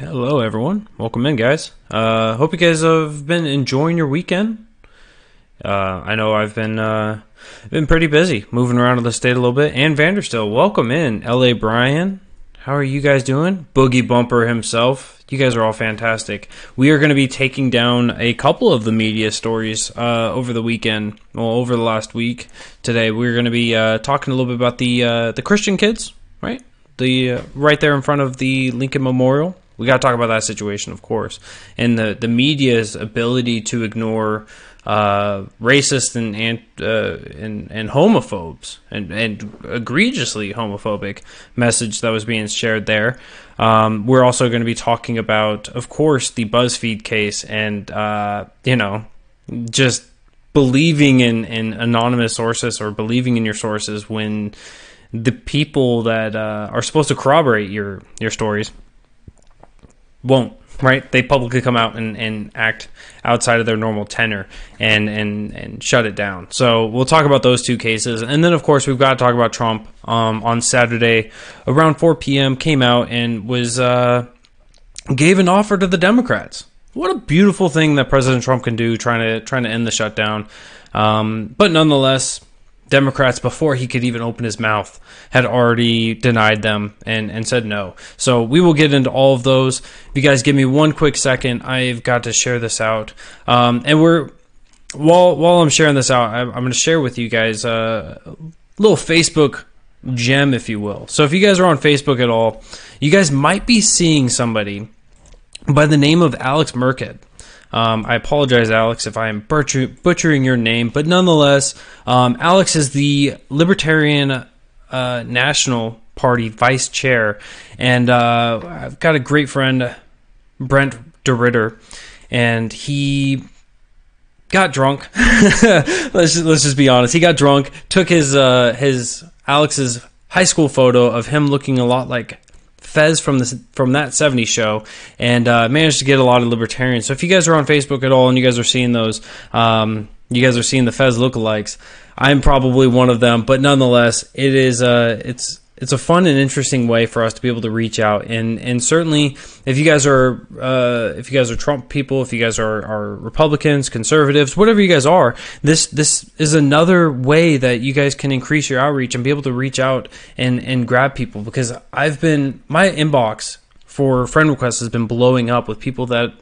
Hello, everyone. Welcome in, guys. Hope you guys have been enjoying your weekend. I know I've been pretty busy, moving around in the state a little bit. And Vanderstill, welcome in. L.A. Brian, how are you guys doing? Boogie Bumper himself, you guys are all fantastic. We are going to be taking down a couple of the media stories over the weekend. Well, over the last week. Today, we're going to be talking a little bit about the Christian kids, right? Right there in front of the Lincoln Memorial. We got to talk about that situation, of course, and the media's ability to ignore racist and homophobes and egregiously homophobic message that was being shared there. We're also going to be talking about, of course, the BuzzFeed case and just believing in anonymous sources or believing in your sources when the people that are supposed to corroborate your stories won't, right? They publicly come out and act outside of their normal tenor and shut it down. So we'll talk about those two cases. And then, of course, we've got to talk about Trump. On Saturday, around 4 p.m., came out and gave an offer to the Democrats. What a beautiful thing that President Trump can do, trying to end the shutdown. But nonetheless, Democrats, before he could even open his mouth, had already denied them and said no. So we will get into all of those. If you guys give me one quick second, I've got to share this out. And while I'm sharing this out, I'm going to share with you guys a little Facebook gem, if you will. So if you guys are on Facebook at all, you guys might be seeing somebody by the name of Alex Merked. I apologize, Alex, if I am butchering your name, but nonetheless, Alex is the Libertarian National Party vice chair, and I've got a great friend, Brent DeRitter, and he got drunk. let's just be honest. He got drunk, took his Alex's high school photo of him looking a lot like Fez from that 70s show, and managed to get a lot of libertarians. So if you guys are on Facebook at all and you guys are seeing those, you guys are seeing the Fez lookalikes, I'm probably one of them. But nonetheless, it is it's a fun and interesting way for us to be able to reach out, and certainly if you guys are Trump people, if you guys are Republicans, conservatives, whatever you guys are, this is another way that you guys can increase your outreach and be able to reach out and grab people, because my inbox for friend requests has been blowing up with people that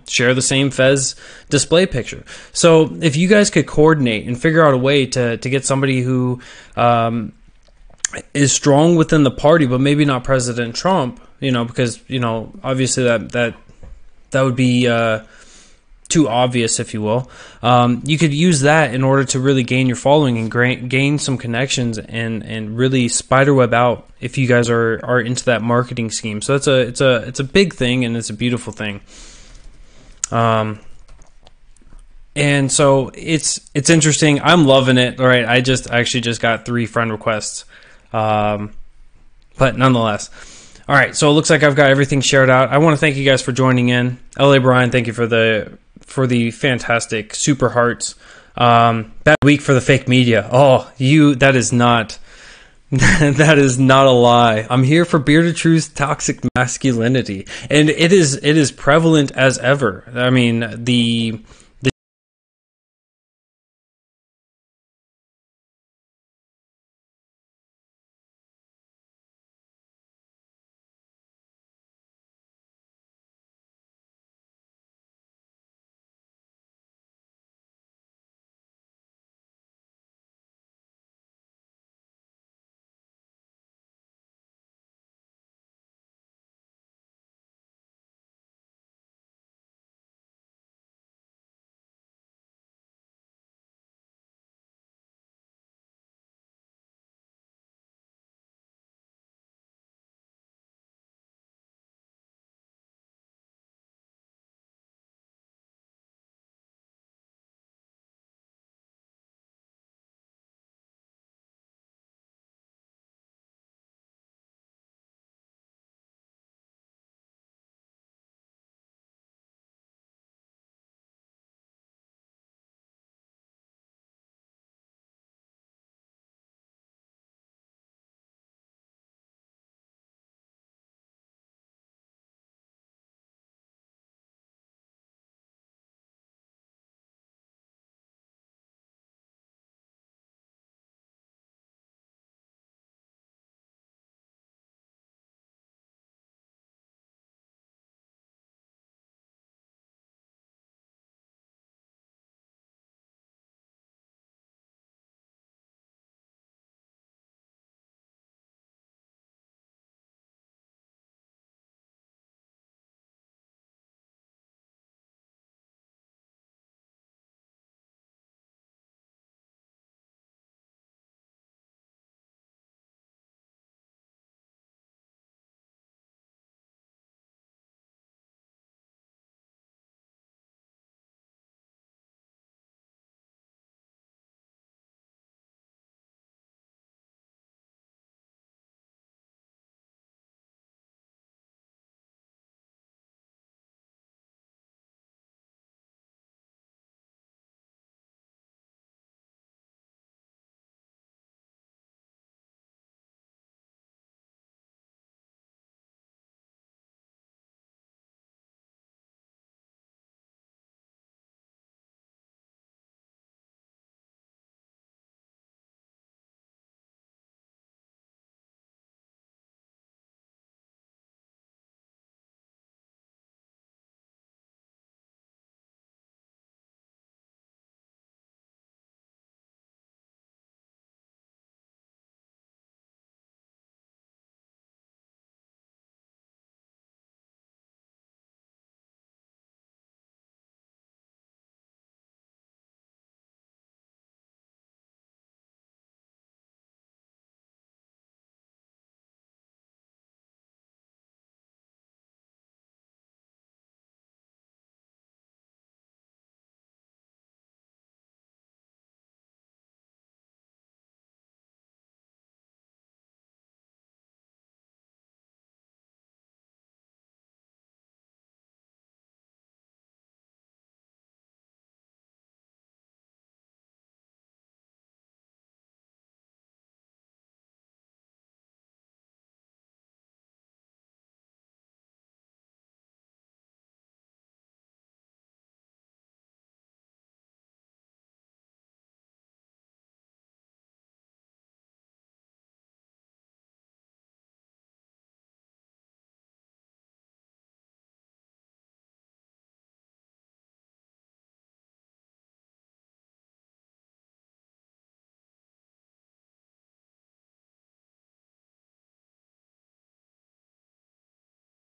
share the same Fez display picture. So if you guys could coordinate and figure out a way to get somebody who is strong within the party, but maybe not President Trump, because obviously that would be too obvious, if you will. You could use that in order to really gain your following and gain some connections and really spiderweb out if you guys are into that marketing scheme. So it's a big thing, and it's a beautiful thing. And so it's interesting. I'm loving it. All right, I actually just got 3 friend requests. But nonetheless, all right, so it looks like I've got everything shared out. I want to thank you guys for joining in. L.A. Brian, thank you for the fantastic super hearts. Bad week for the fake media. That is not that is not a lie. I'm here for Bearded Truth's toxic masculinity, and it is prevalent as ever. I mean, the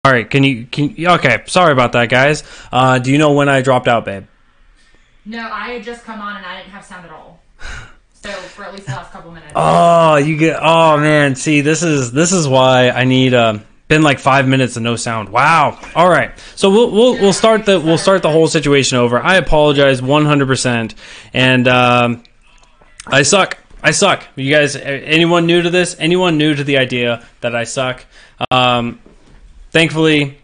All right, okay, sorry about that, guys. Do you know when I dropped out, babe? No, I had just come on and I didn't have sound at all. So for at least the last couple minutes. Oh man, see, this is why I need been like 5 minutes of no sound. Wow. All right. So we'll start the whole situation over. I apologize 100%. And I suck. You guys, anyone new to this? Anyone new to the idea that I suck? Thankfully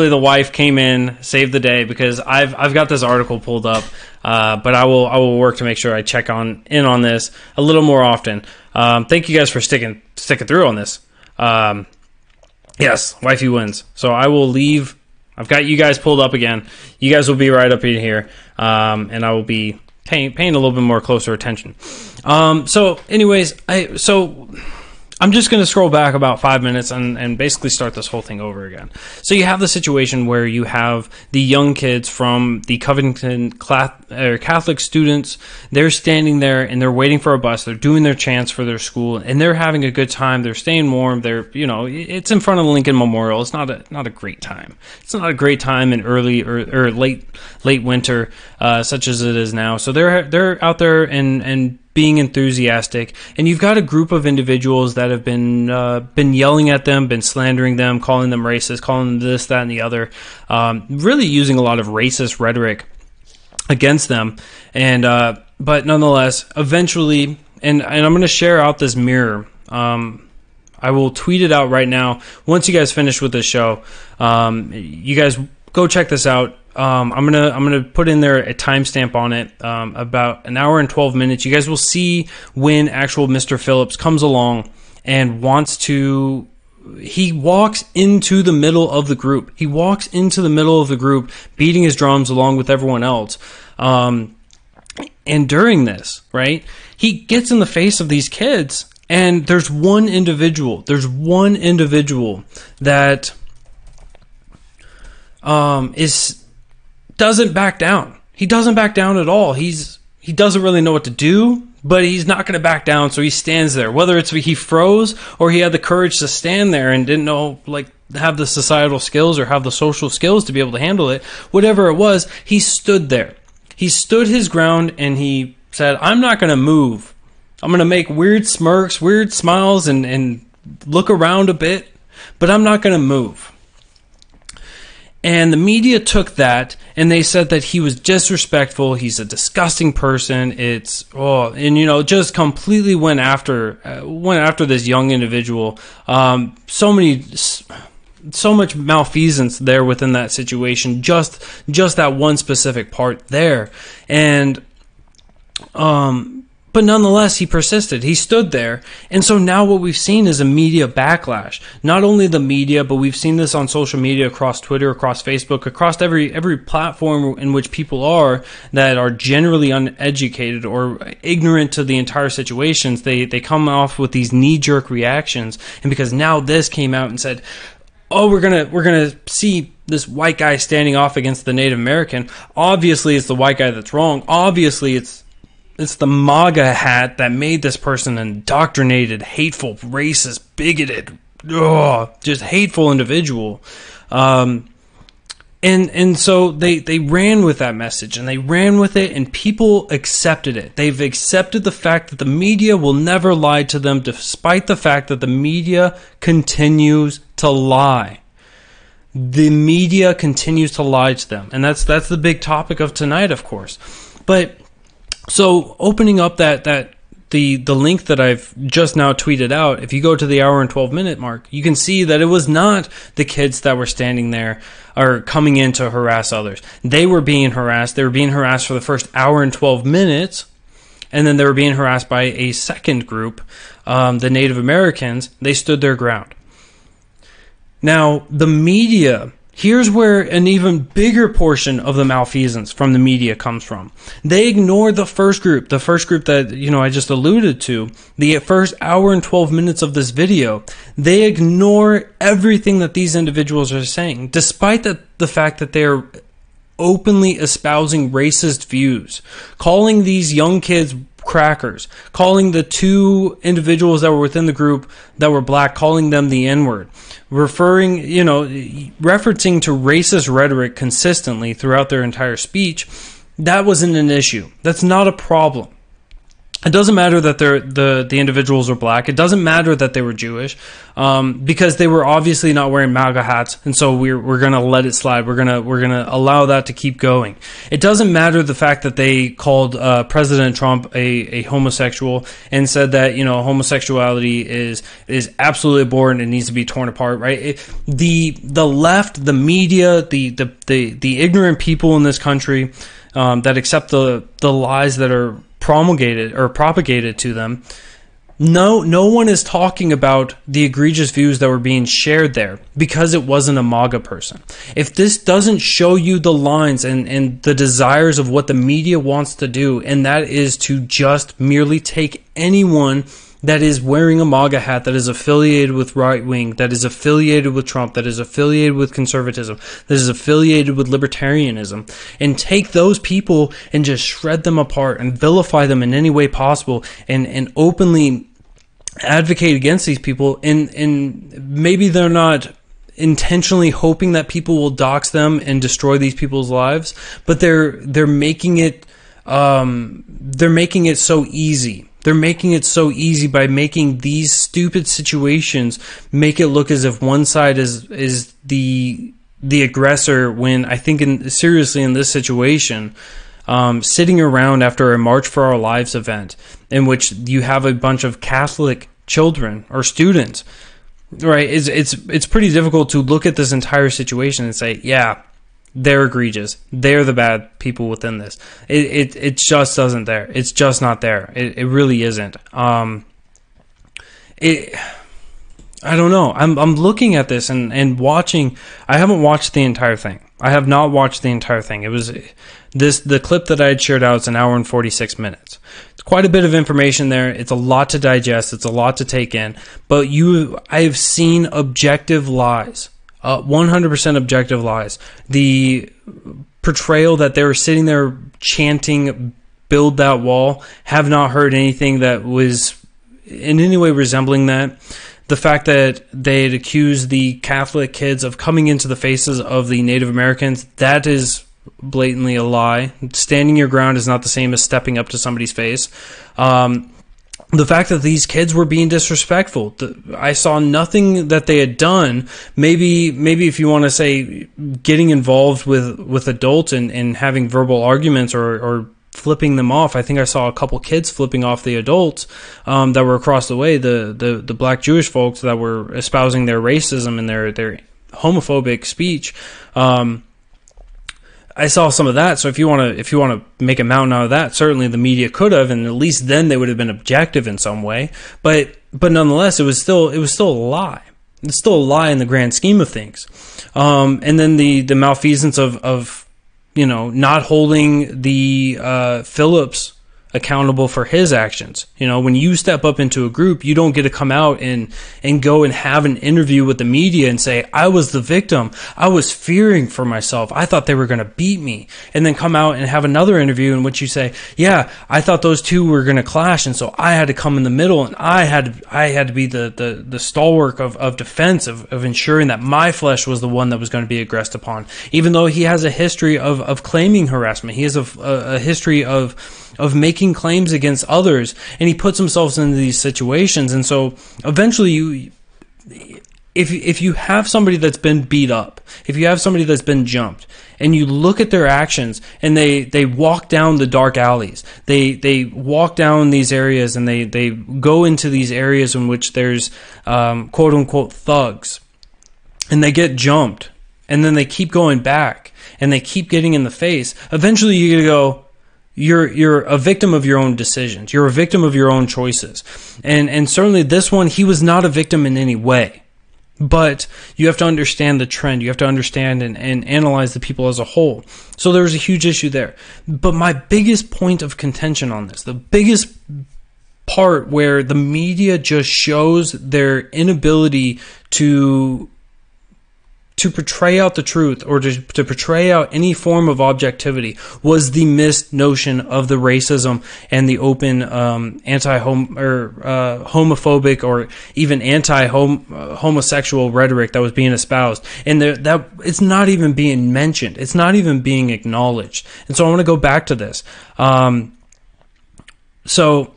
the wife came in, saved the day, because I've got this article pulled up, but I will work to make sure I check in on this a little more often. Thank you guys for sticking through on this. Yes, wifey wins. So I will leave. I've got you guys pulled up again. You guys will be right up in here, and I will be paying a little bit more closer attention. So anyways, I'm just going to scroll back about 5 minutes and basically start this whole thing over again. So you have the situation where you have the young kids from the Covington Catholic students. They're standing there and they're waiting for a bus. They're doing their chants for their school and they're having a good time. They're staying warm. It's in front of the Lincoln Memorial. It's not a great time. It's not a great time in early or late winter, such as it is now. So they're out there and being enthusiastic, and you've got a group of individuals that have been yelling at them, been slandering them, calling them racist, calling them this, that, and the other, really using a lot of racist rhetoric against them. And but nonetheless, eventually, and I'm going to share out this mirror. I will tweet it out right now. Once you guys finish with this show, you guys go check this out. I'm gonna put in there a timestamp on it, about an hour and 12 minutes. You guys will see when actual Mr. Phillips comes along and he walks into the middle of the group. He walks into the middle of the group, beating his drums along with everyone else. And during this, right, he gets in the face of these kids, and there's one individual that doesn't back down. He doesn't back down at all. He doesn't really know what to do, but he's not going to back down, so he stands there. Whether it's he froze or he had the courage to stand there and didn't know, have the societal skills or have the social skills to be able to handle it, whatever it was, he stood there. He stood his ground and he said, I'm not going to move. I'm going to make weird smirks, weird smiles, and look around a bit, but I'm not going to move. And the media took that and they said that he was disrespectful. He's a disgusting person. Just completely went after this young individual. So much malfeasance there within that situation. Just that one specific part there, and but nonetheless, he persisted. He stood there. And so now what we've seen is a media backlash. Not only the media, but we've seen this on social media, across Twitter, across Facebook, across every platform in which people are that are generally uneducated or ignorant to the entire situations. They come off with these knee-jerk reactions. And because now this came out and said, oh, we're gonna see this white guy standing off against the Native American. Obviously, it's the white guy that's wrong. Obviously, it's the MAGA hat that made this person an indoctrinated, hateful, racist, bigoted, just hateful individual. And so they ran with that message, and they ran with it, and people accepted it. They've accepted the fact that the media will never lie to them, despite the fact that the media continues to lie. The media continues to lie to them, and that's the big topic of tonight, of course. But so opening up the link that I've just now tweeted out, if you go to the hour and 12 minute mark, you can see that it was not the kids that were standing there or coming in to harass others. They were being harassed. They were being harassed for the first hour and 12 minutes, and then they were being harassed by a second group, the Native Americans. They stood their ground. Now, the media, here's where an even bigger portion of the malfeasance from the media comes from. They ignore the first group that, I just alluded to, the first hour and 12 minutes of this video. They ignore everything that these individuals are saying, despite the fact that they're openly espousing racist views, calling these young kids crackers, calling the 2 individuals that were within the group that were black, calling them the N-word, referencing to racist rhetoric consistently throughout their entire speech. That wasn't an issue. That's not a problem. It doesn't matter that the individuals are black. It doesn't matter that they were Jewish, because they were obviously not wearing MAGA hats, and so we're gonna let it slide. We're gonna allow that to keep going. It doesn't matter the fact that they called President Trump a homosexual and said that homosexuality is absolutely abhorrent and needs to be torn apart. Right? The left, the media, the ignorant people in this country that accept the lies that are promulgated or propagated to them. No one is talking about the egregious views that were being shared there because it wasn't a MAGA person. If this doesn't show you the lines and the desires of what the media wants to do, and that is to just merely take anyone that is wearing a MAGA hat, that is affiliated with right wing, that is affiliated with Trump, that is affiliated with conservatism, that is affiliated with libertarianism, and take those people and just shred them apart and vilify them in any way possible, and openly advocate against these people, and maybe they're not intentionally hoping that people will dox them and destroy these people's lives, but they're making it so easy. They're making it so easy by making these stupid situations make it look as if one side is the aggressor, when I think seriously in this situation, sitting around after a March for Our Lives event in which you have a bunch of Catholic children or students, right? It's pretty difficult to look at this entire situation and say, yeah, they're egregious. They're the bad people within this. It just doesn't there. It's just not there. It really isn't. I don't know. I'm looking at this and watching. I haven't watched the entire thing. I have not watched the entire thing. It was the clip that I had shared out. It's an hour and 46 minutes. It's quite a bit of information there. It's a lot to digest. It's a lot to take in. But I have seen objective lies. 100% objective lies. The portrayal that they were sitting there chanting, "Build that wall," have not heard anything that was in any way resembling that. The fact that they had accused the Catholic kids of coming into the faces of the Native Americans, that is blatantly a lie. Standing your ground is not the same as stepping up to somebody's face. The fact that these kids were being disrespectful, I saw nothing that they had done. Maybe if you want to say getting involved with adults and having verbal arguments or flipping them off. I think I saw a couple kids flipping off the adults that were across the way, the black Jewish folks that were espousing their racism and their homophobic speech. I saw some of that. So if you want to make a mountain out of that, certainly the media could have, and at least then they would have been objective in some way. But nonetheless, it was still a lie. It's still a lie in the grand scheme of things. And then the malfeasance of not holding the Phillips accountable for his actions. When you step up into a group, you don't get to come out and go and have an interview with the media and say, I was the victim. I was fearing for myself. I thought they were going to beat me. And then come out and have another interview in which you say, yeah, I thought those two were going to clash. And so I had to come in the middle, and I had to be the stalwart of defense of ensuring that my flesh was the one that was going to be aggressed upon. Even though he has a history of claiming harassment. He has a history of making claims against others, and he puts himself into these situations. And so eventually if you have somebody that's been beat up, if you have somebody that's been jumped, and you look at their actions, and they walk down the dark alleys, they walk down these areas, and they go into these areas in which there's quote unquote thugs, and they get jumped, and then they keep going back, and they keep getting in the face. Eventually you're gonna go, You're a victim of your own decisions. You're a victim of your own choices. And certainly this one, he was not a victim in any way. But you have to understand the trend. You have to understand and analyze the people as a whole. So there's a huge issue there. But my biggest point of contention on this, the biggest part where the media just shows their inability to to portray out the truth or to portray out any form of objectivity was the missed notion of the racism and the open homophobic or even homosexual rhetoric that was being espoused, and that it's not even being mentioned, it's not even being acknowledged. And so I want to go back to this. So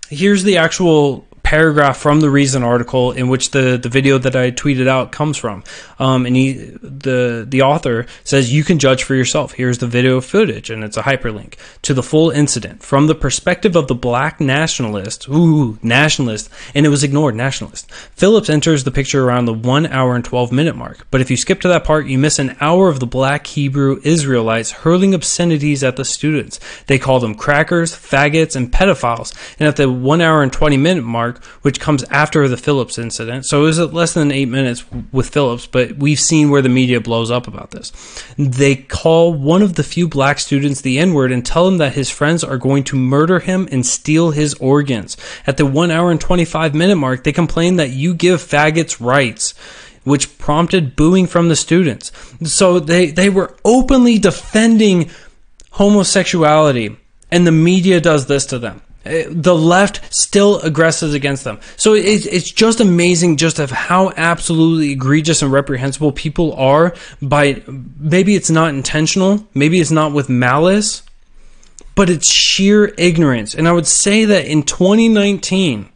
here's the actual paragraph from the Reason article in which the video that I tweeted out comes from. And the author says, you can judge for yourself. Here's the video footage, and it's a hyperlink to the full incident from the perspective of the black nationalist, and it was ignored, nationalist. Phillips enters the picture around the 1 hour and 12-minute mark. But if you skip to that part, you miss an hour of the black Hebrew Israelites hurling obscenities at the students. They call them crackers, faggots, and pedophiles. And at the 1 hour and 20-minute mark, which comes after the Phillips incident. So it was less than 8 minutes with Phillips, but we've seen where the media blows up about this. They call one of the few black students the N-word and tell him that his friends are going to murder him and steal his organs. At the 1 hour and 25-minute mark, they complain that you give faggots rights, which prompted booing from the students. So they were openly defending homosexuality, and the media does this to them. The left still aggresses against them. So it's just amazing just of how absolutely egregious and reprehensible people are. By maybe it's not intentional, maybe it's not with malice, but it's sheer ignorance. And I would say that in 2019,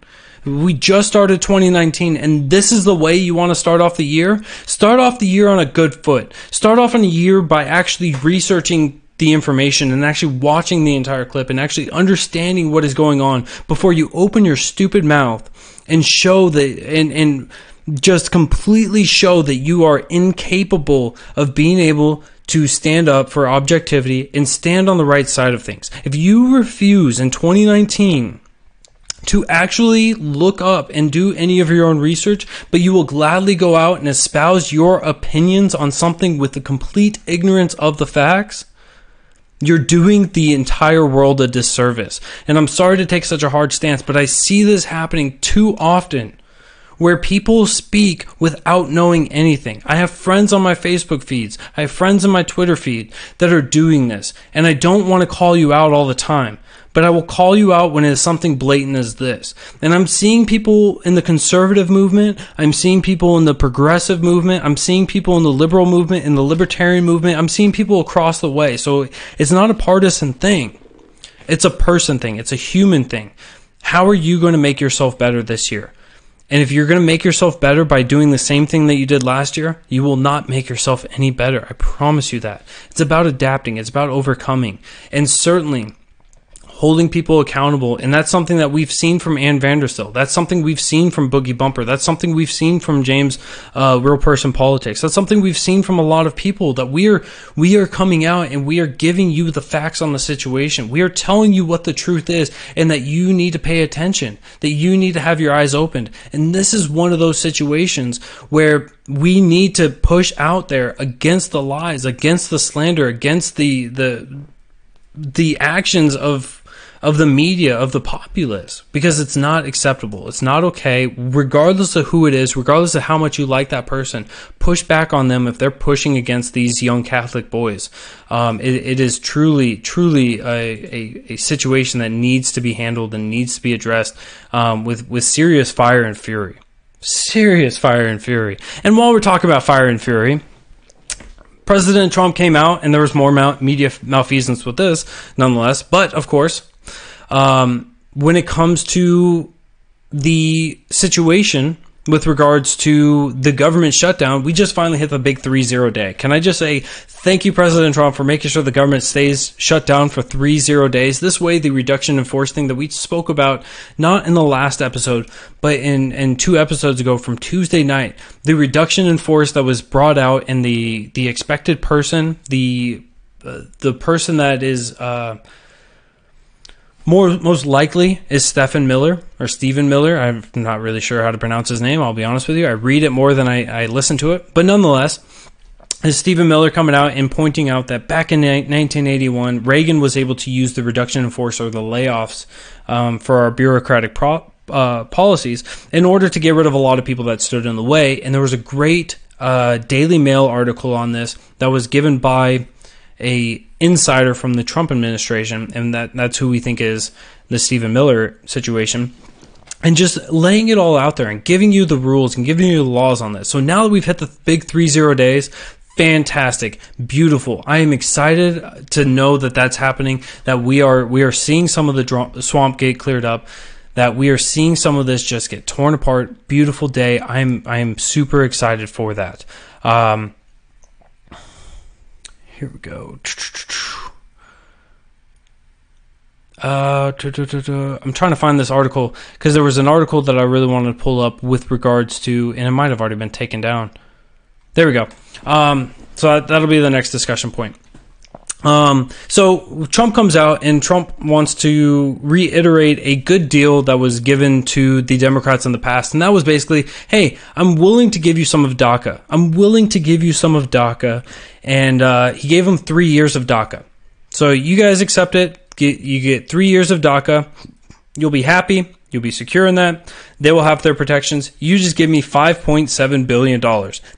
we just started 2019, and this is the way you want to start off the year? Start off the year on a good foot. Start off on a year by actually researching the information and actually watching the entire clip and actually understanding what is going on before you open your stupid mouth and show that and just completely show that you are incapable of being able to stand up for objectivity and stand on the right side of things. If you refuse in 2019 to actually look up and do any of your own research, but you will gladly go out and espouse your opinions on something with the complete ignorance of the facts, you're doing the entire world a disservice. And I'm sorry to take such a hard stance, but I see this happening too often, where people speak without knowing anything. I have friends on my Facebook feeds, I have friends on my Twitter feed that are doing this, and I don't want to call you out all the time, but I will call you out when it is something blatant as this. And I'm seeing people in the conservative movement, I'm seeing people in the progressive movement, I'm seeing people in the liberal movement, in the libertarian movement, I'm seeing people across the way. So it's not a partisan thing. It's a person thing. It's a human thing. How are you going to make yourself better this year? And if you're going to make yourself better by doing the same thing that you did last year, you will not make yourself any better. I promise you that. It's about adapting. It's about overcoming. And certainly holding people accountable. And that's something that we've seen from Ann Vanderstill. That's something we've seen from Boogie Bumper. That's something we've seen from James, Real Person Politics. That's something we've seen from a lot of people, that we are coming out and we are giving you the facts on the situation. We are telling you what the truth is, and that you need to pay attention, that you need to have your eyes opened. And this is one of those situations where we need to push out there against the lies, against the slander, against the actions of the media, of the populace, because it's not acceptable. It's not okay, regardless of who it is, regardless of how much you like that person. Push back on them if they're pushing against these young Catholic boys. It is truly a situation that needs to be handled and needs to be addressed with serious fire and fury. Serious fire and fury. And while we're talking about fire and fury, President Trump came out, and there was more media malfeasance with this, nonetheless. But, of course, when it comes to the situation with regards to the government shutdown, we just finally hit the big 3-0 day. Can I just say thank you, President Trump, for making sure the government stays shut down for 3-0 days. This way, the reduction in force thing that we spoke about, not in the last episode, but in 2 episodes ago from Tuesday night, the reduction in force that was brought out, and the expected person, the person that is most likely is Stephen Miller. I'm not really sure how to pronounce his name, I'll be honest with you. I read it more than I listen to it. But nonetheless, is Stephen Miller coming out and pointing out that back in 1981, Reagan was able to use the reduction in force, or the layoffs, for our bureaucratic policies in order to get rid of a lot of people that stood in the way. And there was a great Daily Mail article on this that was given by a insider from the Trump administration, and that's who we think is the Stephen Miller situation, and just laying it all out there and giving you the rules and giving you the laws on this. So now that we've hit the big 3-0 days, fantastic, beautiful. I am excited to know that that's happening, that we are seeing some of the swamp gate cleared up, that we are seeing some of this just get torn apart. Beautiful day. I am super excited for that. Here we go. I'm trying to find this article because there was an article that I really wanted to pull up with regards to, and it might have already been taken down. There we go. So that'll be the next discussion point. So Trump comes out and Trump wants to reiterate a good deal that was given to the Democrats in the past. And that was basically, hey, I'm willing to give you some of DACA. I'm willing to give you some of DACA. And he gave them 3 years of DACA. So you guys accept it. You get 3 years of DACA. You'll be happy. You'll be secure in that. They will have their protections. You just give me $5.7 billion.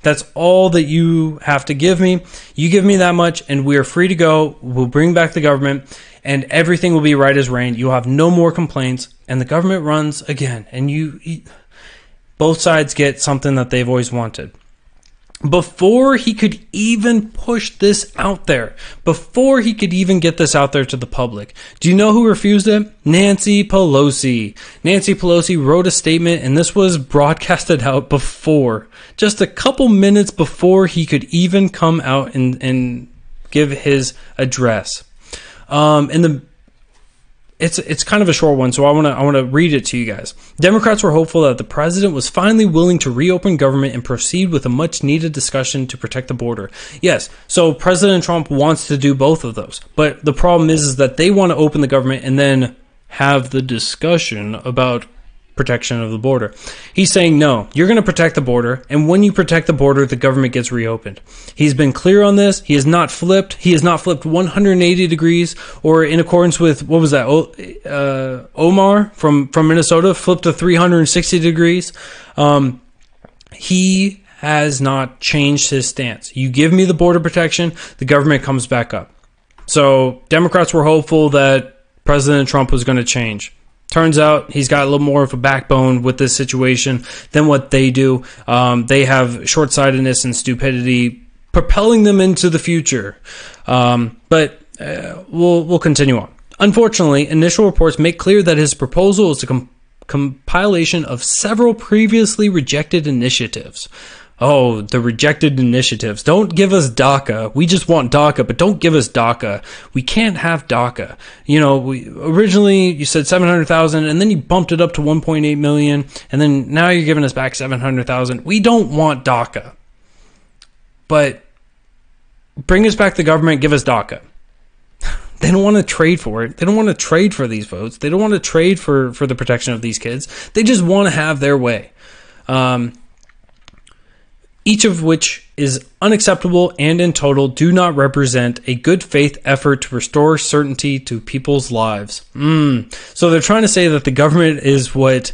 That's all that you have to give me. You give me that much, and we are free to go. We'll bring back the government, and everything will be right as rain. You'll have no more complaints, and the government runs again. And both sides get something that they've always wanted. Before he could even push this out there, before he could even get this out there to the public, do you know who refused it? Nancy Pelosi. Nancy Pelosi wrote a statement, and this was broadcasted out before, just a couple minutes before he could even come out and give his address. It's kind of a short one, so I want to read it to you guys. Democrats were hopeful that the president was finally willing to reopen government and proceed with a much-needed discussion to protect the border. Yes, so President Trump wants to do both of those, but the problem is that they want to open the government and then have the discussion about protection of the border. He's saying, no, you're going to protect the border, and when you protect the border, the government gets reopened. He's been clear on this. He has not flipped. He has not flipped 180 degrees, or in accordance with, what was that, Omar from Minnesota flipped to 360 degrees. He has not changed his stance. You give me the border protection, the government comes back up. So Democrats were hopeful that President Trump was going to change. Turns out he's got a little more of a backbone with this situation than what they do. They have short-sightedness and stupidity propelling them into the future. But we'll continue on. Unfortunately, initial reports make clear that his proposal is a compilation of several previously rejected initiatives. Oh, the rejected initiatives. Don't give us DACA. We just want DACA, but don't give us DACA. We can't have DACA. You know, originally you said 700,000, and then you bumped it up to 1.8 million, and then now you're giving us back 700,000. We don't want DACA. But bring us back the government, give us DACA. They don't want to trade for it. They don't want to trade for these votes. They don't want to trade for the protection of these kids. They just want to have their way. Each of which is unacceptable and in total do not represent a good faith effort to restore certainty to people's lives. So they're trying to say that the government is what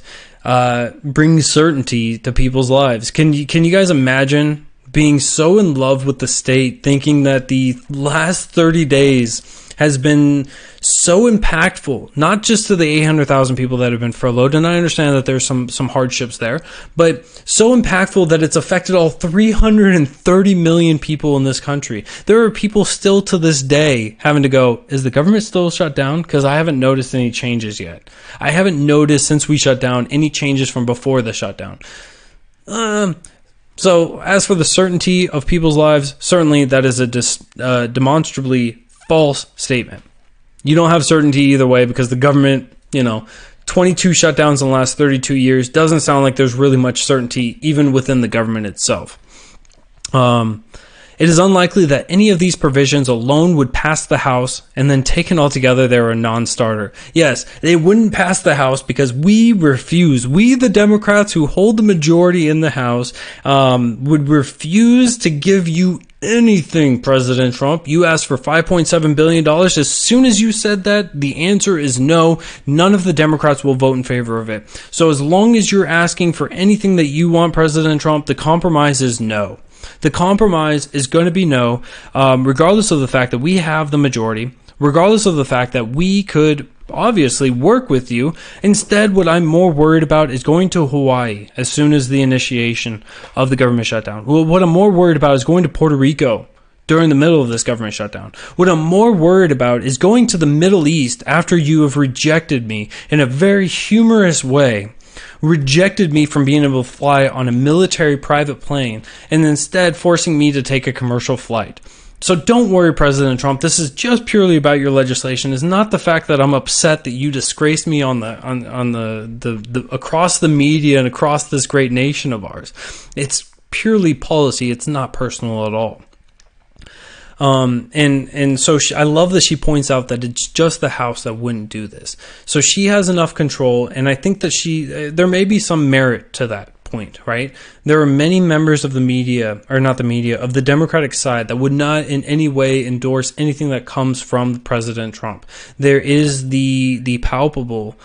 brings certainty to people's lives. Can you guys imagine being so in love with the state, thinking that the last 30 days has been so impactful, not just to the 800,000 people that have been furloughed, and I understand that there's some hardships there, but so impactful that it's affected all 330 million people in this country. There are people still to this day having to go, is the government still shut down? Because I haven't noticed any changes yet. I haven't noticed since we shut down any changes from before the shutdown. So as for the certainty of people's lives, certainly that is a demonstrably false statement. You don't have certainty either way because the government, 22 shutdowns in the last 32 years doesn't sound like there's really much certainty even within the government itself. It is unlikely that any of these provisions alone would pass the House, and then taken all together, they're a non-starter. Yes, they wouldn't pass the House because we refuse. We, the Democrats who hold the majority in the House, would refuse to give you anything, President Trump. You asked for $5.7 billion. As soon as you said that, the answer is no. None of the Democrats will vote in favor of it. So as long as you're asking for anything that you want, President Trump, the compromise is no. The compromise is going to be no, regardless of the fact that we have the majority, regardless of the fact that we could obviously work with you. Instead, what I'm more worried about is going to Hawaii as soon as the initiation of the government shutdown. Well, what I'm more worried about is going to Puerto Rico during the middle of this government shutdown. What I'm more worried about is going to the Middle East after you have rejected me in a very humorous way, rejected me from being able to fly on a military private plane, and instead forcing me to take a commercial flight. So don't worry, President Trump. This is just purely about your legislation. It's not the fact that I'm upset that you disgraced me on the across the media and across this great nation of ours. It's purely policy. It's not personal at all. And so I love that she points out that it's just the House that wouldn't do this. So she has enough control, and I think that there may be some merit to that point, right? There are many members of the media, or not the media, of the Democratic side that would not in any way endorse anything that comes from President Trump. There is the palpable,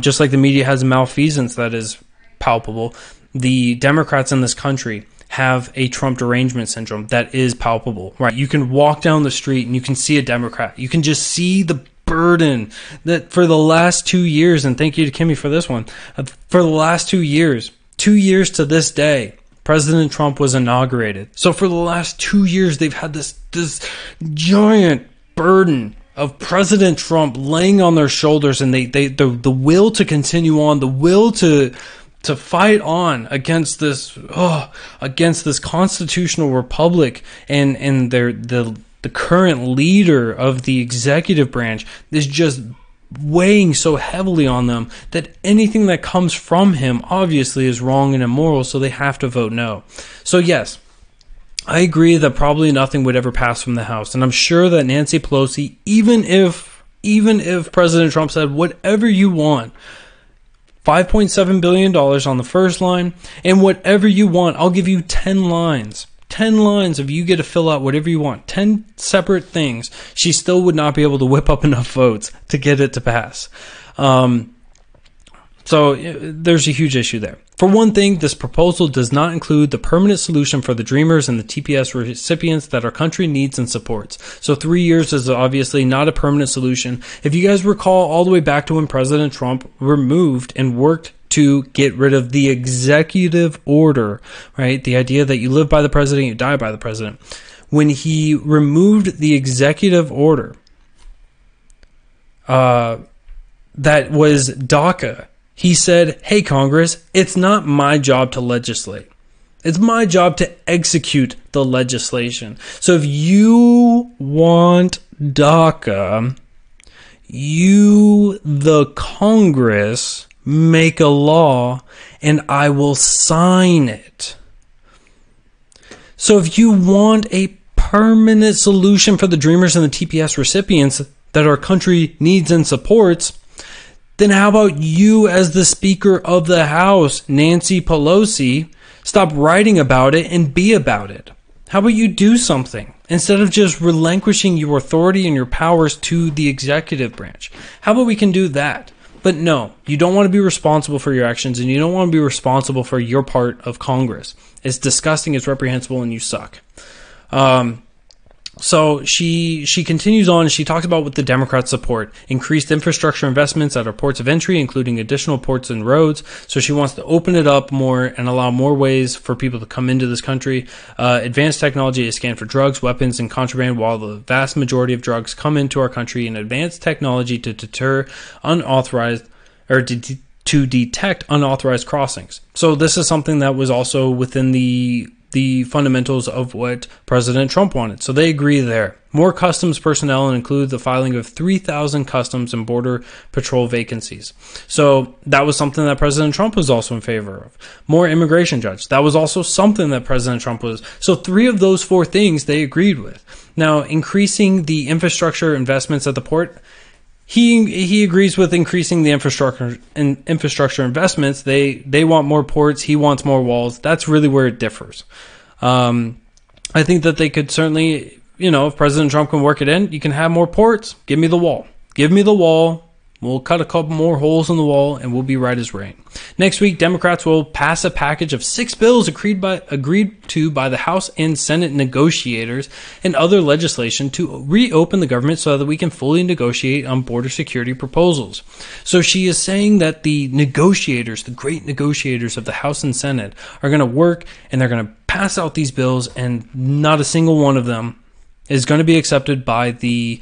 just like the media has malfeasance that is palpable. The Democrats in this country have a Trump derangement syndrome that is palpable, right? You can walk down the street and you can see a Democrat. You can just see the burden that for the last 2 years, and thank you to Kimmy for this one, for the last 2 years to this day, President Trump was inaugurated. So for the last 2 years, they've had this giant burden of President Trump laying on their shoulders, and the will to continue on, the will to fight on against this constitutional republic, and the current leader of the executive branch is just weighing so heavily on them that anything that comes from him obviously is wrong and immoral, so they have to vote no. So yes, I agree that probably nothing would ever pass from the House, and I'm sure that Nancy Pelosi, even if President Trump said whatever you want, $5.7 billion on the first line, and whatever you want, I'll give you 10 lines. 10 lines if you get to fill out whatever you want. 10 separate things. She still would not be able to whip up enough votes to get it to pass. So there's a huge issue there. For one thing, this proposal does not include the permanent solution for the Dreamers and the TPS recipients that our country needs and supports. So 3 years is obviously not a permanent solution. If you guys recall all the way back to when President Trump removed and worked to get rid of the executive order, right? The idea that you live by the president, you die by the president. When he removed the executive order, that was DACA. He said, hey, Congress, it's not my job to legislate. It's my job to execute the legislation. So if you want DACA, you, the Congress, make a law and I will sign it. So if you want a permanent solution for the Dreamers and the TPS recipients that our country needs and supports, then how about you as the Speaker of the House, Nancy Pelosi, stop writing about it and be about it? How about you do something instead of just relinquishing your authority and your powers to the executive branch? How about we can do that? But no, you don't want to be responsible for your actions, and you don't want to be responsible for your part of Congress. It's disgusting, it's reprehensible, and you suck. So she continues on, and she talks about what the Democrats support. Increased infrastructure investments at our ports of entry, including additional ports and roads. So she wants to open it up more and allow more ways for people to come into this country. Advanced technology to scan for drugs, weapons, and contraband, while the vast majority of drugs come into our country. And advanced technology to deter unauthorized, or to detect unauthorized crossings. So this is something that was also within the fundamentals of what President Trump wanted. So they agree there. More customs personnel, and include the filing of 3,000 customs and border patrol vacancies. So that was something that President Trump was also in favor of. More immigration judges. That was also something that President Trump was. So 3 of those 4 things they agreed with. Now, increasing the infrastructure investments at the port, He agrees with increasing the infrastructure investments. They want more ports. He wants more walls. That's really where it differs. I think that they could certainly, if President Trump can work it in, you can have more ports. Give me the wall. Give me the wall. We'll cut a couple more holes in the wall, and we'll be right as rain. Next week, Democrats will pass a package of 6 bills agreed to by the House and Senate negotiators and other legislation to reopen the government so that we can fully negotiate on border security proposals. So she is saying that the negotiators, the great negotiators of the House and Senate, are going to work and they're going to pass out these bills, and not a single one of them is going to be accepted by the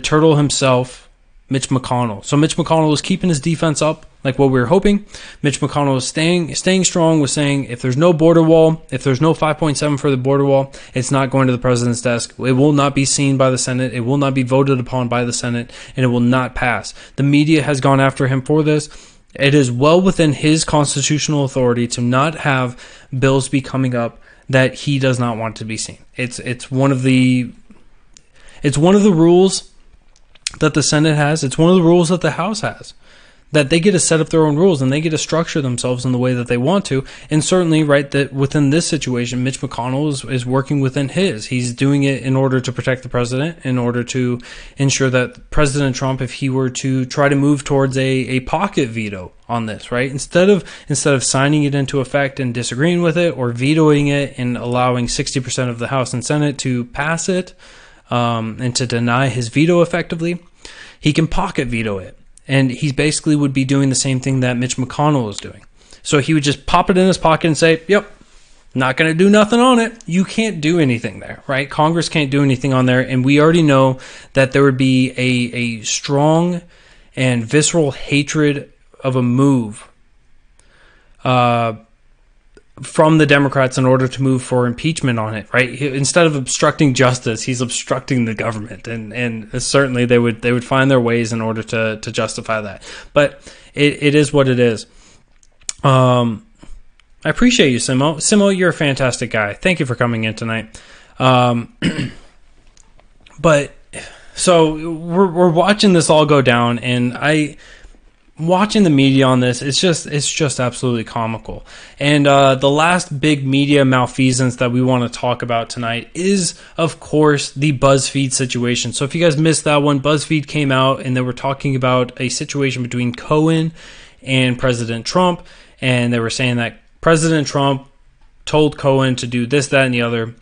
turtle himself, Mitch McConnell. So Mitch McConnell is keeping his defense up, like what we were hoping. Mitch McConnell is staying strong with saying if there's no border wall, if there's no 5.7 for the border wall, it's not going to the president's desk. It will not be seen by the Senate. It will not be voted upon by the Senate, and it will not pass. The media has gone after him for this. It is well within his constitutional authority to not have bills be coming up that he does not want to be seen. It's one of the rules that the Senate has. It's one of the rules that the House has, that they get to set up their own rules and they get to structure themselves in the way that they want to. And certainly, right, that within this situation, Mitch McConnell is working within his. He's doing it in order to protect the president, in order to ensure that President Trump, if he were to try to move towards a pocket veto on this, right, instead of signing it into effect and disagreeing with it, or vetoing it and allowing 60% of the House and Senate to pass it, and to deny his veto effectively, he can pocket veto it. And he basically would be doing the same thing that Mitch McConnell is doing. So he would just pop it in his pocket and say, yep, not going to do nothing on it. You can't do anything there, right? Congress can't do anything on there. And we already know that there would be a strong and visceral hatred of a move from the Democrats in order to move for impeachment on it, right? Instead of obstructing justice, he's obstructing the government, and certainly they would find their ways in order to justify that. But it is what it is. I appreciate you, Simo. Simo, you're a fantastic guy. Thank you for coming in tonight. But so we're watching this all go down, and watching the media on this, it's just absolutely comical. And the last big media malfeasance that we want to talk about tonight is, of course, the BuzzFeed situation. So if you guys missed that one, BuzzFeed came out and they were talking about a situation between Cohen and President Trump, and they were saying that President Trump told Cohen to do this, that, and the other.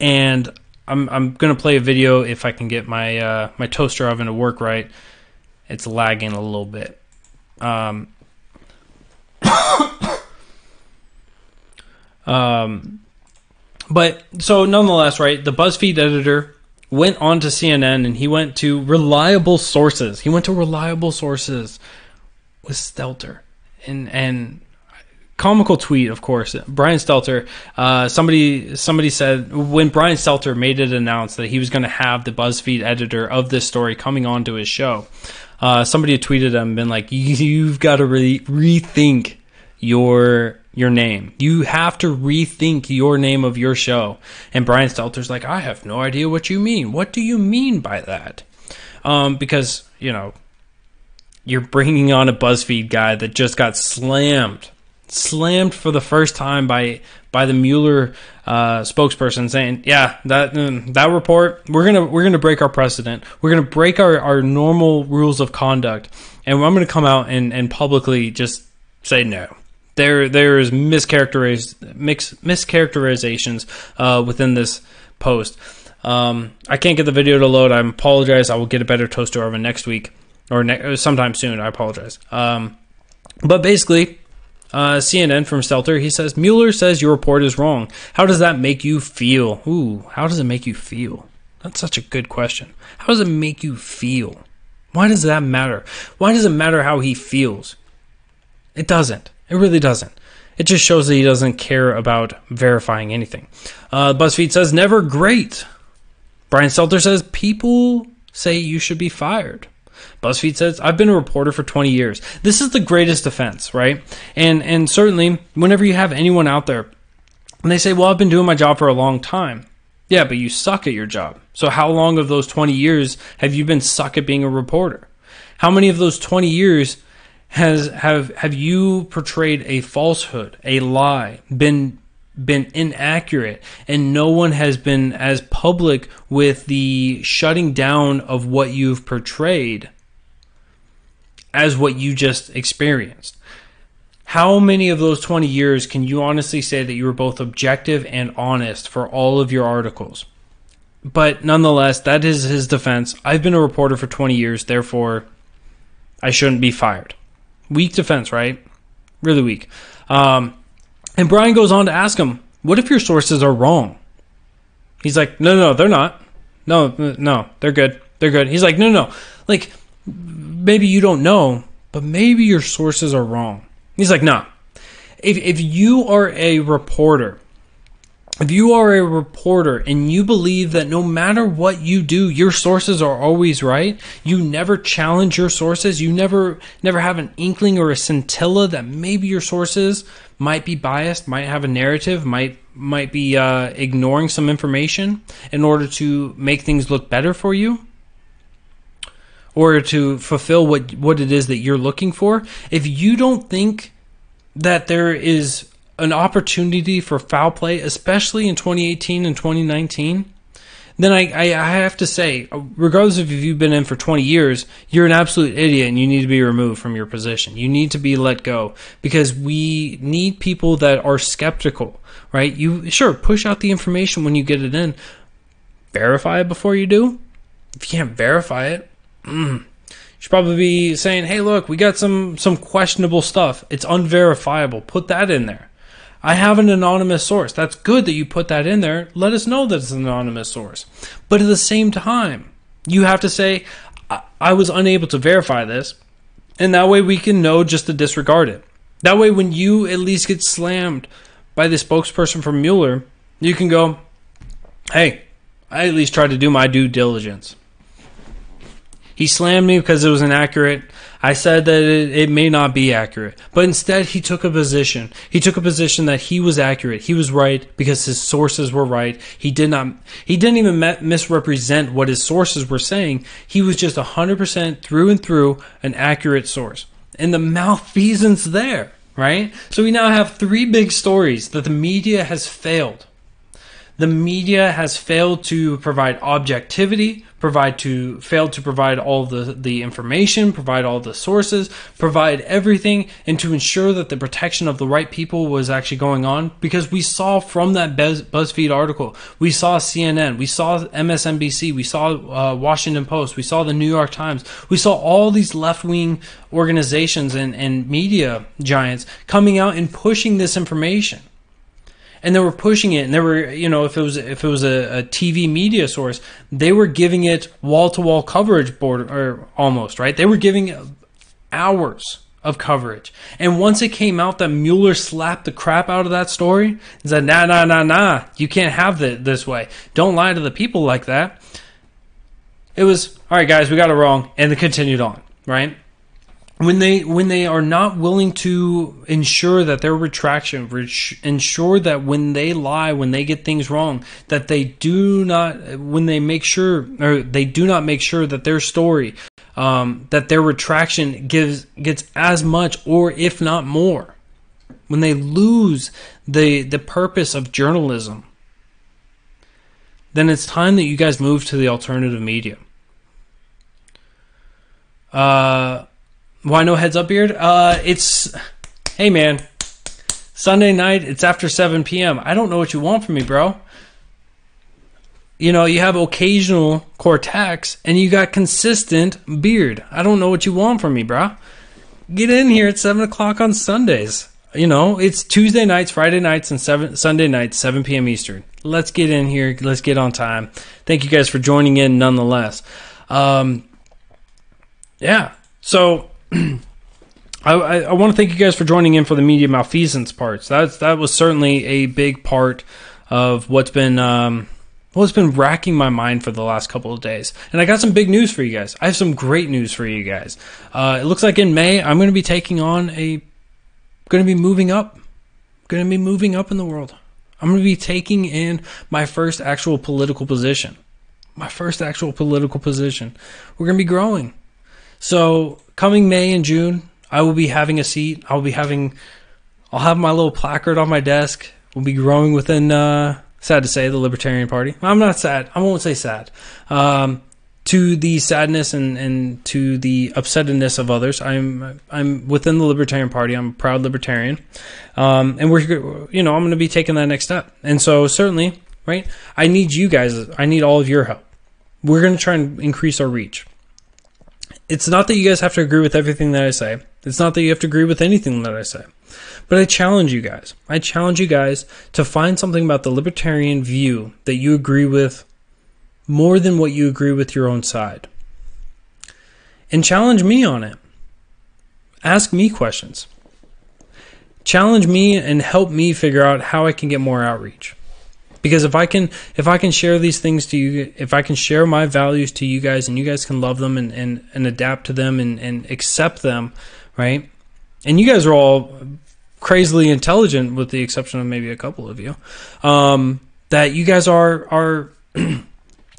And I'm gonna play a video if I can get my my toaster oven to work right. It's lagging a little bit. But so nonetheless, right, the BuzzFeed editor went on to CNN and he went to reliable sources. He went to reliable sources with Stelter. And comical tweet, of course. Brian Stelter, somebody said when Brian Stelter made it announced that he was going to have the BuzzFeed editor of this story coming onto his show, somebody had tweeted him and been like, you've got to really rethink your name. You have to rethink your name of your show. And Brian Stelter's like, I have no idea what you mean. What do you mean by that? Because, you know, you're bringing on a BuzzFeed guy that just got slammed for the first time by the Mueller spokesperson, saying, yeah, that report, we're gonna break our precedent. We're gonna break our normal rules of conduct, and I'm gonna come out and publicly just say no. There is mischaracterizations within this post. I can't get the video to load. I apologize. I will get a better toaster oven next week or sometime soon. I apologize. But basically, CNN from Stelter, he says, Mueller says your report is wrong. How does that make you feel? Ooh, how does it make you feel? That's such a good question. How does it make you feel? Why does that matter? Why does it matter how he feels? It doesn't. It really doesn't. It just shows that he doesn't care about verifying anything. BuzzFeed says, never great. Brian Stelter says, people say you should be fired. BuzzFeed says, I've been a reporter for 20 years. This is the greatest offense, right? And certainly, whenever you have anyone out there, and they say, well, I've been doing my job for a long time. Yeah, but you suck at your job. So how long of those 20 years have you been suck at being a reporter? How many of those 20 years have you portrayed a falsehood, a lie, been inaccurate, and no one has been as public with the shutting down of what you've portrayed as what you just experienced. How many of those 20 years can you honestly say that you were both objective and honest for all of your articles? But nonetheless, that is his defense. I've been a reporter for 20 years, therefore I shouldn't be fired. Weak defense, right? Really weak. And Brian goes on to ask him, what if your sources are wrong? He's like, no, they're not. No, they're good. They're good. He's like, no. Like, maybe you don't know, but maybe your sources are wrong. He's like, no. If you are a reporter, and you believe that no matter what you do, your sources are always right, you never challenge your sources, you never have an inkling or a scintilla that maybe your sources might be biased, might have a narrative, might be ignoring some information in order to make things look better for you, or to fulfill what it is that you're looking for. If you don't think that there is an opportunity for foul play, especially in 2018 and 2019, then I have to say, regardless of if you've been in for 20 years, you're an absolute idiot and you need to be removed from your position. You need to be let go, because we need people that are skeptical, right? You sure push out the information when you get it in. Verify it before you do. If you can't verify it, you should probably be saying, hey, look, we got some questionable stuff. It's unverifiable. Put that in there. I have an anonymous source. That's good that you put that in there. Let us know that it's an anonymous source. But at the same time, you have to say, I was unable to verify this. And that way we can know just to disregard it. That way when you at least get slammed by the spokesperson from Mueller, you can go, hey, I at least tried to do my due diligence. He slammed me because it was inaccurate. I said that it may not be accurate. But instead, he took a position. He took a position that he was accurate. He was right because his sources were right. He didn't even misrepresent what his sources were saying. He was just 100% through and through an accurate source. And the malfeasance there, right? So we now have three big stories that the media has failed. The media has failed to provide objectivity, failed to provide all the information, provide all the sources, provide everything, and to ensure that the protection of the right people was actually going on. Because we saw from that BuzzFeed article, we saw CNN, we saw MSNBC, we saw Washington Post, we saw the New York Times, we saw all these left-wing organizations and media giants coming out and pushing this information. And they were pushing it, and they were, if it was a TV media source, they were giving it wall-to-wall coverage, or almost, right? They were giving hours of coverage. And once it came out that Mueller slapped the crap out of that story, and said, nah, you can't have it this way. Don't lie to the people like that. It was, all right, guys, we got it wrong, and they continued on, right? When they are not willing to ensure that their retraction, ensure that when they lie, when they get things wrong, that they do not, when they make sure, or they do not make sure that their story, that their retraction gets as much, or if not more, when they lose the purpose of journalism, then it's time that you guys move to the alternative media. Why no heads up, Beard? Hey man, Sunday night, it's after 7 p.m. I don't know what you want from me, bro. You have occasional Cortex, and you got consistent Beard. I don't know what you want from me, bro. Get in here at 7 o'clock on Sundays. It's Tuesday nights, Friday nights, and Sunday nights, 7 p.m. Eastern. Let's get in here. Let's get on time. Thank you guys for joining in nonetheless. Yeah, so I want to thank you guys for joining in for the media malfeasance parts. That was certainly a big part of what's been racking my mind for the last couple of days. And I got some big news for you guys. I have some great news for you guys. It looks like in May I'm going to be moving up. Going to be moving up in the world. I'm going to be taking in my first actual political position. We're going to be growing. So coming May and June, I will be having a seat. I'll have my little placard on my desk. We'll be growing within, sad to say, the Libertarian Party. I'm not sad. I won't say sad. to the sadness and to the upsetness of others, I'm within the Libertarian Party. I'm a proud Libertarian, and I'm going to be taking that next step. And so certainly, right, I need you guys. I need all of your help. We're going to try and increase our reach. It's not that you guys have to agree with everything that I say. It's not that you have to agree with anything that I say. But I challenge you guys. I challenge you guys to find something about the libertarian view that you agree with more than what you agree with your own side. And challenge me on it. Ask me questions. Challenge me and help me figure out how I can get more outreach. Because if I can share these things to you, if I can share my values to you guys and you guys can love them and adapt to them and accept them, right? And you guys are all crazily intelligent with the exception of maybe a couple of you, that you guys are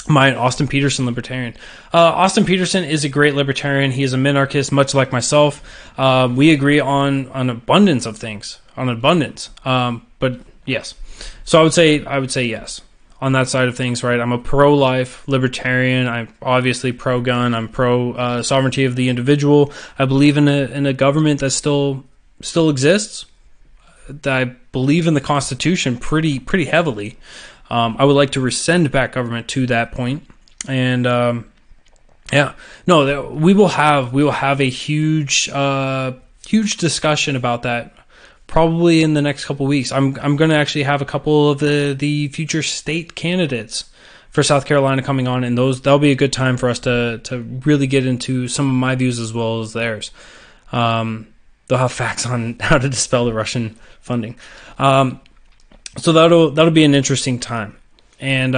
my Austin Peterson libertarian. Austin Peterson is a great libertarian. He is a minarchist, much like myself. We agree on abundance of things, but yes. So I would say yes on that side of things, right? I'm a pro-life libertarian. I'm obviously pro-gun. I'm pro sovereignty of the individual. I believe in a government that still exists. That I believe in the Constitution pretty heavily. I would like to rescind back government to that point, and we will have a huge discussion about that probably in the next couple of weeks. I'm going to actually have a couple of the future state candidates for South Carolina coming on, and that'll be a good time for us to really get into some of my views as well as theirs. They'll have facts on how to dispel the Russian funding. So that'll be an interesting time. And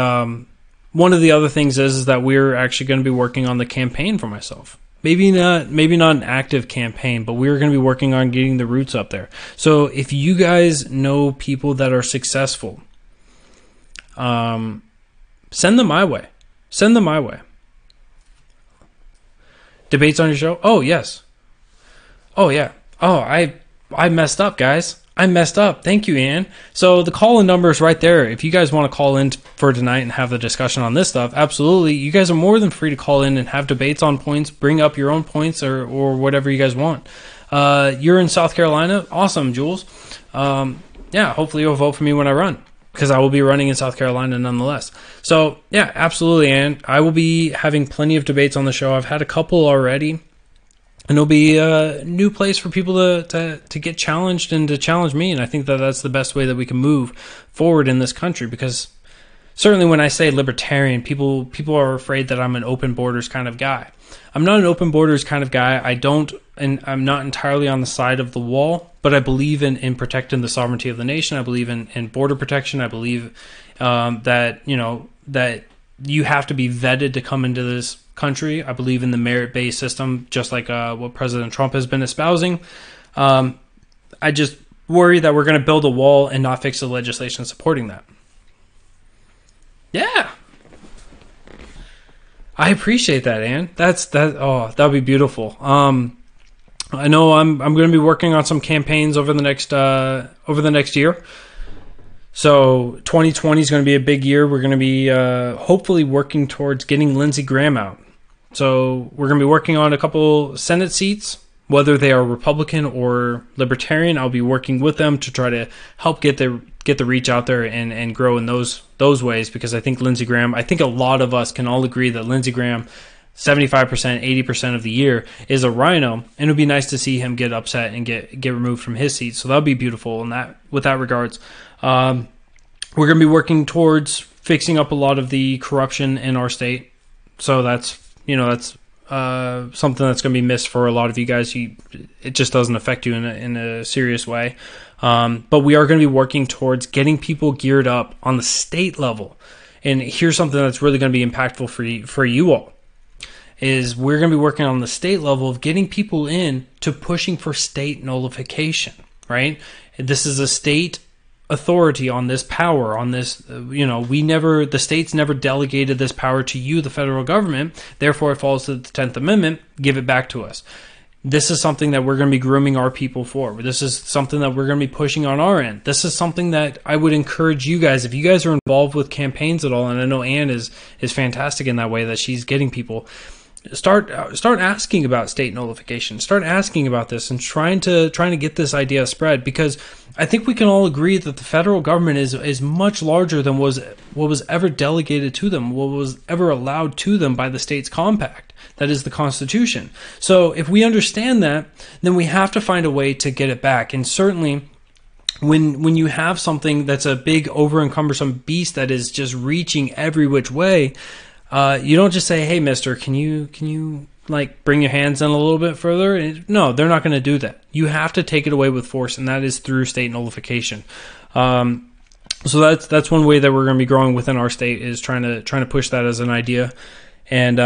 one of the other things is that we're actually going to be working on the campaign for myself. Maybe not an active campaign, but we're going to be working on getting the roots up there. So if you guys know people that are successful, send them my way. Debates on your show? Oh, yes. Oh, yeah. Oh, I messed up, guys. I messed up. Thank you, Ian. So the call-in number is right there. If you guys want to call in for tonight and have the discussion on this stuff, absolutely. You guys are more than free to call in and have debates on points, bring up your own points or whatever you guys want. You're in South Carolina. Awesome, Jules. Hopefully you'll vote for me when I run, because I will be running in South Carolina nonetheless. So, yeah, absolutely, Ian. I will be having plenty of debates on the show. I've had a couple already. And it'll be a new place for people to get challenged and to challenge me. And I think that that's the best way that we can move forward in this country. Because certainly when I say libertarian, people are afraid that I'm an open borders kind of guy. I'm not an open borders kind of guy. I'm not entirely on the side of the wall, but I believe in protecting the sovereignty of the nation. I believe in border protection. I believe that you have to be vetted to come into this country. I believe in the merit-based system, just like what President Trump has been espousing. I just worry that we're going to build a wall and not fix the legislation supporting that. Yeah. I appreciate that, Ann. That'll be beautiful. I know I'm going to be working on some campaigns over the next year. So 2020 is going to be a big year. We're going to be hopefully working towards getting Lindsey Graham out. So we're going to be working on a couple Senate seats, whether they are Republican or Libertarian. I'll be working with them to try to help get the reach out there and grow in those ways, because I think a lot of us can all agree that Lindsey Graham, 75%, 80% of the year is a rhino, and it would be nice to see him get upset and get removed from his seat. So that'll be beautiful with that regards. We're going to be working towards fixing up a lot of the corruption in our state. So that's something that's going to be missed for a lot of you guys. It just doesn't affect you in a serious way. But we are going to be working towards getting people geared up on the state level. And here's something that's really going to be impactful for you all. Is we're going to be working on the state level of getting people in to pushing for state nullification, right? This is a state authority on this power, on this, the states never delegated this power to you, the federal government. Therefore, it falls to the 10th Amendment. Give it back to us. this is something that we're going to be grooming our people for. This is something that we're going to be pushing on our end. This is something that I would encourage you guys, if you guys are involved with campaigns at all, and I know Ann is fantastic in that way, that she's getting people, start asking about state nullification. Start asking about this and trying to get this idea spread, because I think we can all agree that the federal government is much larger than what was ever delegated to them, what was ever allowed to them by the state's compact. That is the Constitution. So if we understand that, then we have to find a way to get it back. And certainly when you have something that's a big, over encumbersome beast that is just reaching every which way, you don't just say, "Hey, mister, can you like bring your hands in a little bit further?" No, they're not going to do that. You have to take it away with force, and that is through state nullification. So that's one way that we're going to be growing within our state, is trying to push that as an idea. And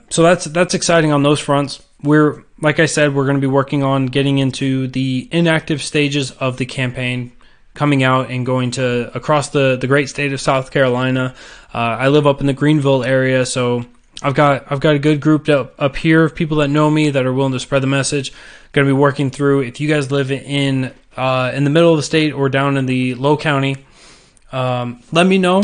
so that's exciting on those fronts. Like I said, we're going to be working on getting into the inactive stages of the campaign, coming out and going to across the great state of South Carolina. I live up in the Greenville area, so I've got a good group up here of people that know me that are willing to spread the message. Going to be working through, if you guys live in the middle of the state or down in the low county, let me know.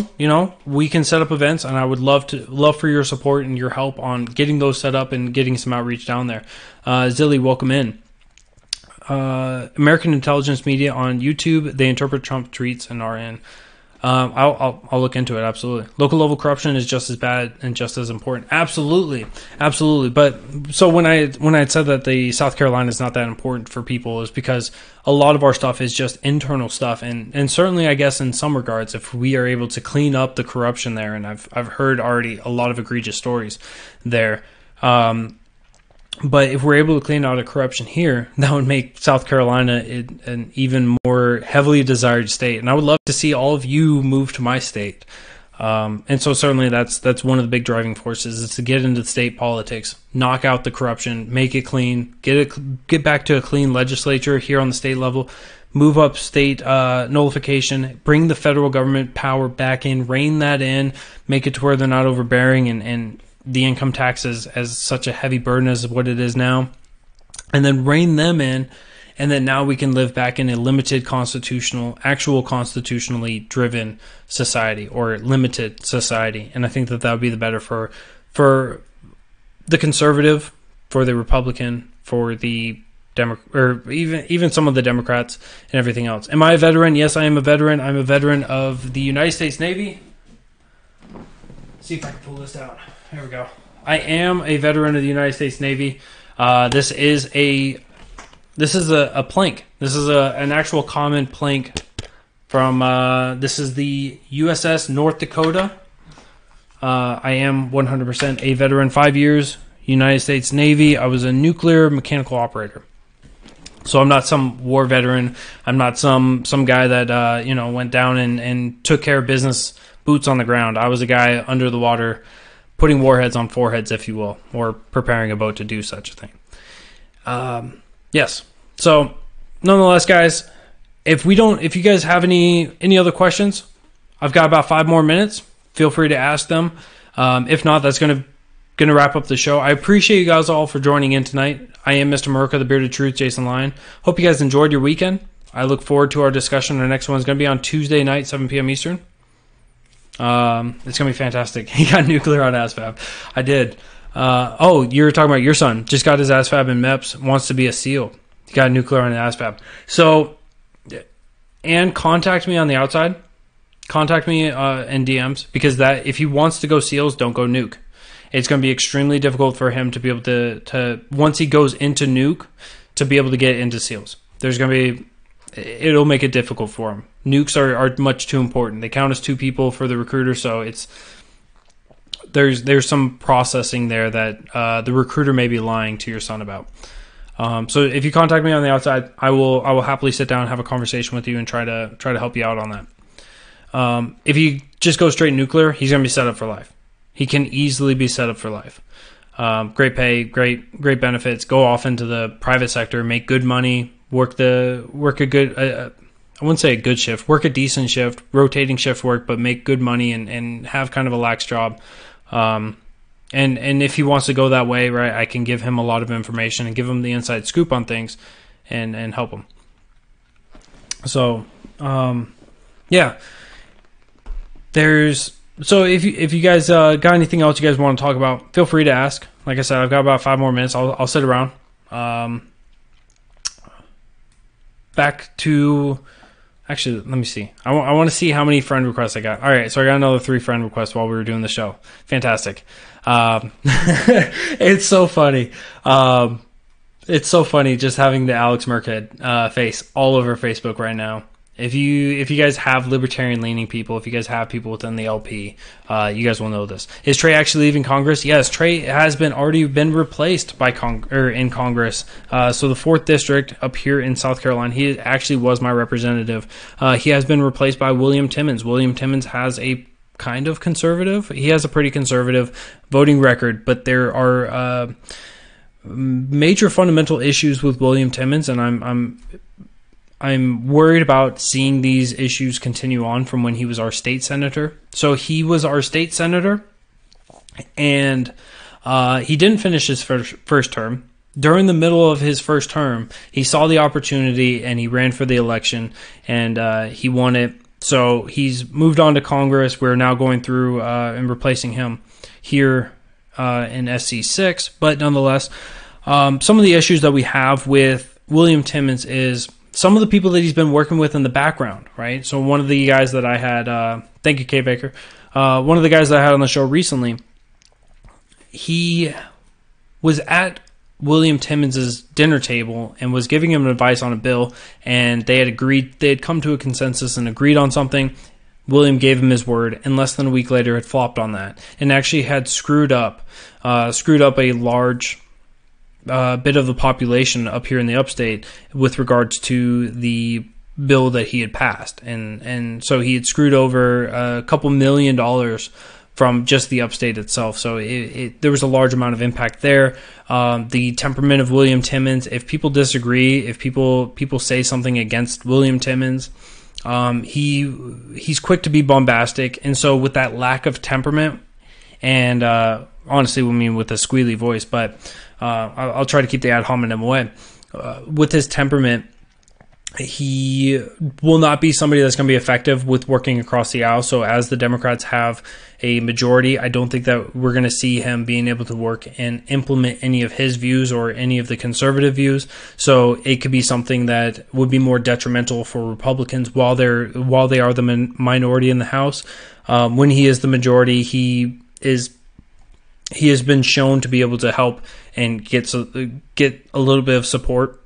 We can set up events, and I would love for your support and your help on getting those set up and getting some outreach down there. Zilly, welcome in. American Intelligence Media on YouTube. They interpret Trump tweets and are in. I'll look into it. Absolutely. Local level corruption is just as bad and just as important. Absolutely. But so when I had said that the South Carolina is not that important for people, is because a lot of our stuff is just internal stuff, and certainly I guess in some regards, if we are able to clean up the corruption there, and I've heard already a lot of egregious stories there. But if we're able to clean out a corruption here, that would make South Carolina an even more heavily desired state. And I would love to see all of you move to my state. And so certainly that's one of the big driving forces, is to get into state politics, knock out the corruption, make it clean, get back to a clean legislature here on the state level, move up state nullification, bring the federal government power back in, rein that in, make it to where they're not overbearing and the income tax is as such a heavy burden as what it is now, and then rein them in, and then now we can live back in a limited actual constitutionally driven society, or limited society. And I think that would be the better for the conservative, for the Republican, for the or even some of the Democrats and everything else. Am I a veteran? Yes, I am a veteran. I'm a veteran of the United States Navy. See if I can pull this down. There we go. I am a veteran of the United States Navy. This is a plank. This is an actual common plank from. This is the USS North Dakota. I am 100% a veteran. 5 years, United States Navy. I was a nuclear mechanical operator. So I'm not some war veteran. I'm not some guy that went down and took care of business, boots on the ground. I was a guy under the water, putting warheads on foreheads, if you will, or preparing a boat to do such a thing. Yes. So, nonetheless, guys, if you guys have any other questions, I've got about 5 more minutes. Feel free to ask them. If not, that's gonna wrap up the show. I appreciate you guys all for joining in tonight. I am Mr. Murica, the Bearded Truth, Jason Lyon. Hope you guys enjoyed your weekend. I look forward to our discussion. Our next one's going to be on Tuesday night, 7 p.m. Eastern. It's going to be fantastic. He got nuclear on ASVAB. I did. You're talking about your son. Just got his ASVAB in MEPS. Wants to be a SEAL. He got nuclear on ASVAB. So, and contact me on the outside. Contact me in DMs, because if he wants to go SEALs, don't go nuke. It's going to be extremely difficult for him to be able to once he goes into nuke, to be able to get into SEALs. It'll make it difficult for him. Nukes are much too important. They count as 2 people for the recruiter, so there's some processing there that the recruiter may be lying to your son about. So if you contact me on the outside, I will happily sit down and have a conversation with you and try to help you out on that. If he just goes straight nuclear, he's going to be set up for life. He can easily be set up for life. Great pay, great benefits. Go off into the private sector, make good money, work a good. I wouldn't say a good shift. Work a decent shift, rotating shift work, but make good money and have kind of a lax job. And if he wants to go that way, right, I can give him a lot of information and give him the inside scoop on things and help him. So, yeah. So if you guys got anything else you guys want to talk about, feel free to ask. Like I said, I've got about 5 more minutes. I'll sit around. Back to... Actually, let me see. I want to see how many friend requests I got. All right, so I got another 3 friend requests while we were doing the show. Fantastic. It's so funny. It's so funny just having the Alex Merkhead face all over Facebook right now. If you guys have libertarian leaning people, if you guys have people within the LP, you guys will know this. Is Trey actually leaving Congress? Yes, Trey has already been replaced by in Congress. So the 4th district up here in South Carolina, he actually was my representative. He has been replaced by William Timmons. William Timmons has a kind of conservative. He has a pretty conservative voting record, but there are major fundamental issues with William Timmons, and I'm worried about seeing these issues continue on from when he was our state senator. So he was our state senator, and he didn't finish his first term. During the middle of his first term, he saw the opportunity and he ran for the election, and he won it. So he's moved on to Congress. We're now going through and replacing him here in SC6. But nonetheless, some of the issues that we have with William Timmons is some of the people that he's been working with in the background, right? So one of the guys that I had, thank you, Kay Baker, one of the guys that I had on the show recently, he was at William Timmons' dinner table and was giving him advice on a bill, and they had come to a consensus and agreed on something. William gave him his word, and less than a week later had flopped on that, and actually had screwed up a large bit of the population up here in the upstate with regards to the bill that he had passed, and so he had screwed over a couple $1 million from just the upstate itself. So there was a large amount of impact there. The temperament of William Timmons, if people disagree, if people say something against William Timmons, he's quick to be bombastic, and so with that lack of temperament, and honestly, I mean with a squealy voice, but I'll try to keep the ad hominem away. With his temperament, he will not be somebody that's going to be effective with working across the aisle. So as the Democrats have a majority, I don't think that we're going to see him being able to work and implement any of his views or any of the conservative views. So it could be something that would be more detrimental for Republicans while they are the minority in the House. When he is the majority, he has been shown to be able to help and get a little bit of support.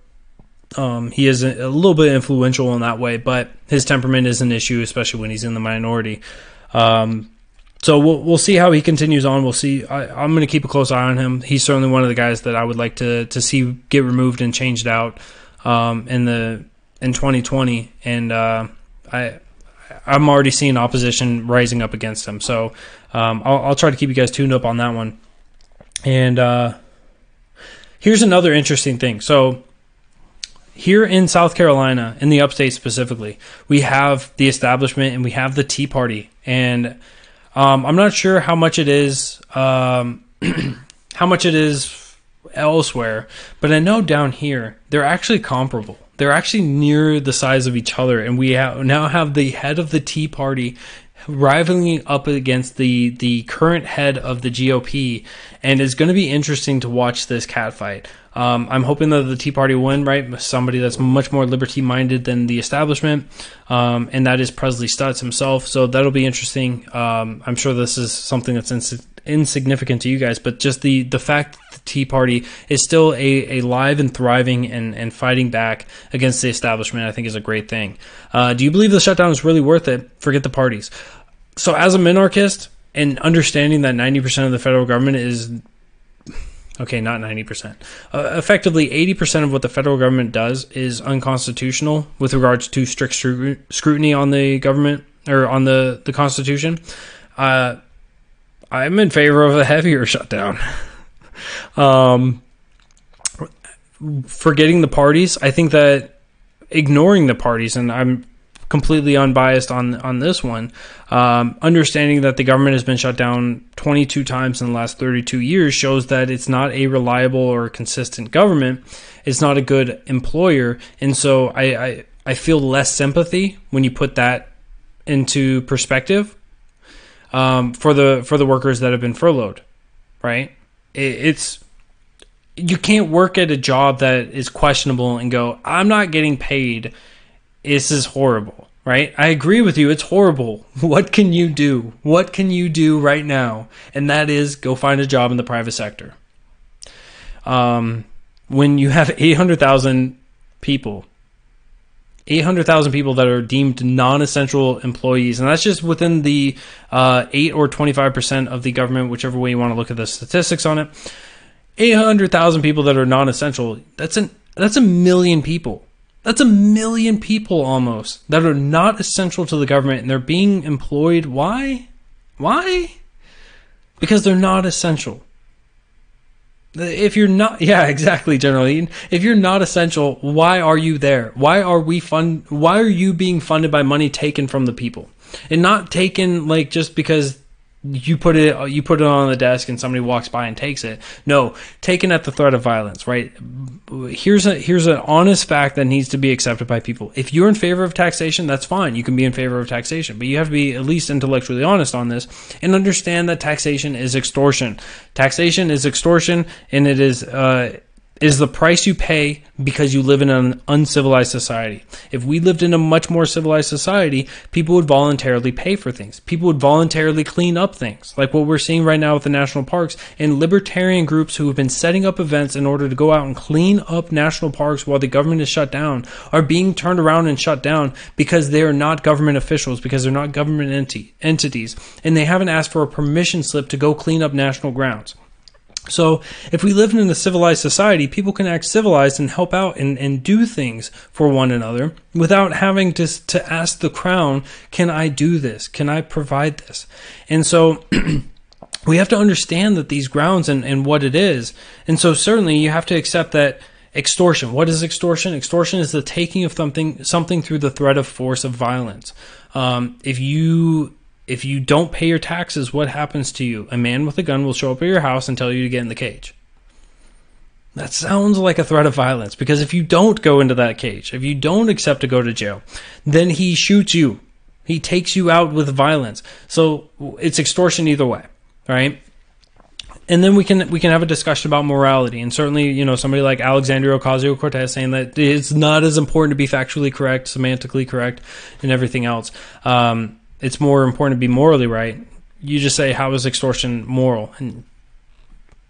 He is a little bit influential in that way, but his temperament is an issue, especially when he's in the minority. So we'll see how he continues on. We'll see. I'm going to keep a close eye on him. He's certainly one of the guys that I would like to see get removed and changed out in 2020. And I'm already seeing opposition rising up against him. So I'll try to keep you guys tuned up on that one. And here's another interesting thing. So here in South Carolina, in the upstate specifically, we have the establishment and we have the Tea Party. And I'm not sure how much it is elsewhere, but I know down here they're actually comparable. They're actually near the size of each other, and we now have the head of the Tea Party rivaling up against the current head of the GOP, and it's going to be interesting to watch this catfight. I'm hoping that the Tea Party will win, right? Somebody that's much more liberty-minded than the establishment, and that is Presley Stutz himself. So that'll be interesting. I'm sure this is something that's insignificant to you guys, but just the fact that the Tea Party is still a live and thriving and fighting back against the establishment, I think is a great thing. Do you believe the shutdown is really worth it? Forget the parties. So as a minarchist, and understanding that 90% of the federal government is... Okay, not 90%. Effectively, 80% of what the federal government does is unconstitutional with regards to strict scrutiny on the government, or on the Constitution. I'm in favor of a heavier shutdown. Forgetting the parties, I think that ignoring the parties, and I'm completely unbiased on this one. Understanding that the government has been shut down 22 times in the last 32 years shows that it's not a reliable or consistent government. It's not a good employer. And so I feel less sympathy when you put that into perspective for the workers that have been furloughed, right? It's you can't work at a job that is questionable and go, I'm not getting paid. This is horrible, right? I agree with you. It's horrible. What can you do? What can you do right now? And that is go find a job in the private sector. When you have 800,000 people that are deemed non-essential employees, and that's just within the 8 or 25% of the government, whichever way you want to look at the statistics on it. 800,000 people that are non-essential. That's a million people. That's a million people almost that are not essential to the government, and they're being employed. Why? Because they're not essential. If you're not, yeah, exactly, General Eaton. If you're not essential, why are you there? Why are you being funded by money taken from the people? And not taken like just because you put it on the desk and somebody walks by and takes it. No, taken at the threat of violence, right? Here's an honest fact that needs to be accepted by people. If you're in favor of taxation, that's fine. You can be in favor of taxation, but you have to be at least intellectually honest on this and understand that taxation is extortion. Taxation is extortion, and it is the price you pay because you live in an uncivilized society. If we lived in a much more civilized society, people would voluntarily pay for things. People would voluntarily clean up things, like what we're seeing right now with the national parks and libertarian groups who have been setting up events in order to go out and clean up national parks while the government is shut down are being turned around and shut down because they are not government officials, because they're not government entities, and they haven't asked for a permission slip to go clean up national grounds. So if we live in a civilized society, people can act civilized and help out and do things for one another without having to ask the crown, can I do this? Can I provide this? And so we have to understand that these grounds and what it is. And so certainly you have to accept that extortion. What is extortion? Extortion is the taking of something through the threat of force of violence. If you don't pay your taxes, what happens to you? A man with a gun will show up at your house and tell you to get in the cage. That sounds like a threat of violence, because if you don't go into that cage, if you don't accept to go to jail, then he shoots you. He takes you out with violence. So it's extortion either way, right? And then we can have a discussion about morality, and certainly, somebody like Alexandria Ocasio-Cortez saying that it's not as important to be factually correct, semantically correct, and everything else. It's more important to be morally right. You just say, how is extortion moral? And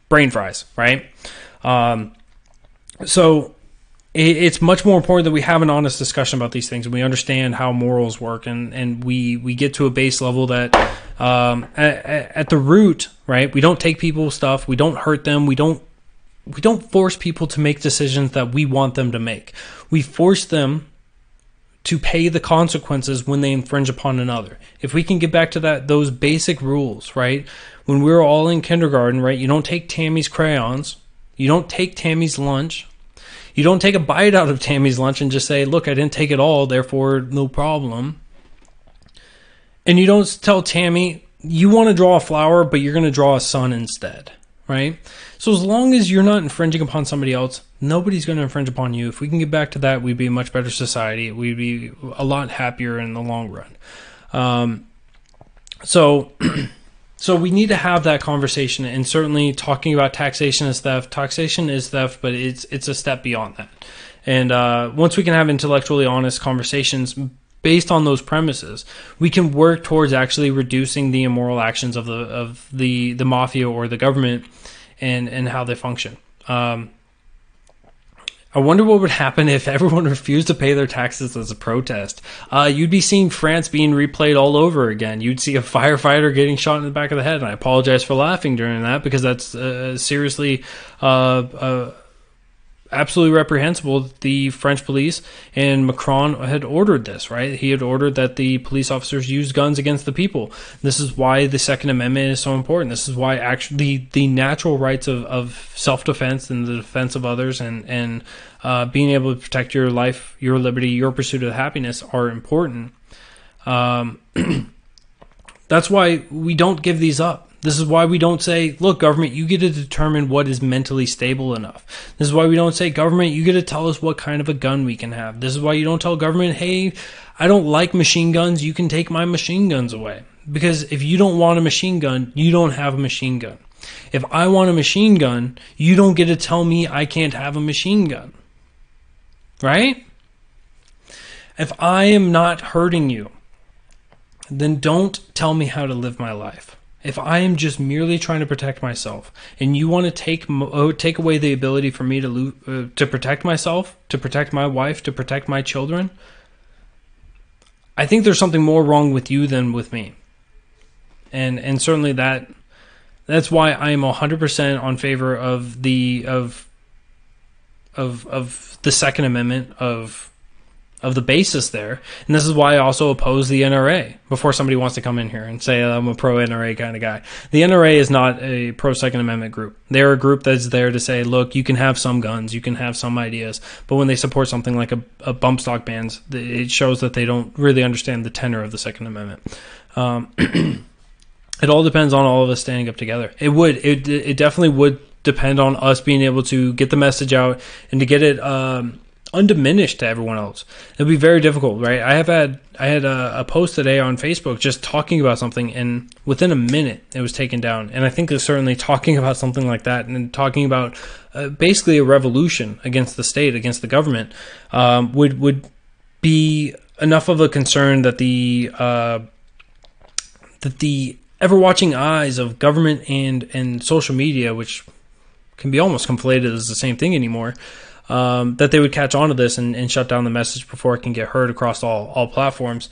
brain fries, right? So it's much more important that we have an honest discussion about these things and we understand how morals work, and we get to a base level that at the root, right? We don't take people's stuff. We don't hurt them. We don't force people to make decisions that we want them to make. We force them to pay the consequences when they infringe upon another. If we can get back to those basic rules, right? When we were all in kindergarten, right? You don't take Tammy's crayons. You don't take Tammy's lunch. You don't take a bite out of Tammy's lunch and just say, look, I didn't take it all, therefore no problem. And you don't tell Tammy, you want to draw a flower, but you're going to draw a sun instead, right? So as long as you're not infringing upon somebody else, nobody's going to infringe upon you. If we can get back to that, we'd be a much better society. We'd be a lot happier in the long run. So we need to have that conversation, and certainly talking about taxation is theft. Taxation is theft, but it's a step beyond that. And once we can have intellectually honest conversations based on those premises, we can work towards actually reducing the immoral actions of the mafia or the government and how they function. I wonder what would happen if everyone refused to pay their taxes as a protest. You'd be seeing France being replayed all over again. You'd see a firefighter getting shot in the back of the head. And I apologize for laughing during that, because that's seriously a absolutely reprehensible that the French police and Macron had ordered this, right? He had ordered that the police officers use guns against the people. This is why the Second Amendment is so important. This is why actually the natural rights of self-defense and the defense of others and being able to protect your life, your liberty, your pursuit of happiness are important. That's why we don't give these up. This is why we don't say, look, government, you get to determine what is mentally stable enough. This is why we don't say, government, you get to tell us what kind of a gun we can have. This is why you don't tell government, hey, I don't like machine guns. You can take my machine guns away. Because if you don't want a machine gun, you don't have a machine gun. If I want a machine gun, you don't get to tell me I can't have a machine gun. Right? If I am not hurting you, then don't tell me how to live my life. If I am just merely trying to protect myself, and you want to take away the ability for me to protect myself, to protect my wife, to protect my children, I think there's something more wrong with you than with me. And certainly that's why I am 100% on favor of the Second Amendment of the basis there. And this is why I also oppose the NRA, before somebody wants to come in here and say I'm a pro-NRA kind of guy. The NRA is not a pro-Second Amendment group. They're a group that's there to say, look, you can have some guns, you can have some ideas, but when they support something like a bump stock bans, it shows that they don't really understand the tenor of the Second Amendment. It all depends on all of us standing up together. It definitely would depend on us being able to get the message out and to get it undiminished to everyone else. It'll be very difficult, right? I had a post today on Facebook just talking about something, and within a minute it was taken down. And I think that certainly talking about something like that and talking about basically a revolution against the state, against the government, would be enough of a concern that the ever-watching eyes of government and social media, which can be almost conflated as the same thing anymore, that they would catch on to this and shut down the message before it can get heard across all platforms.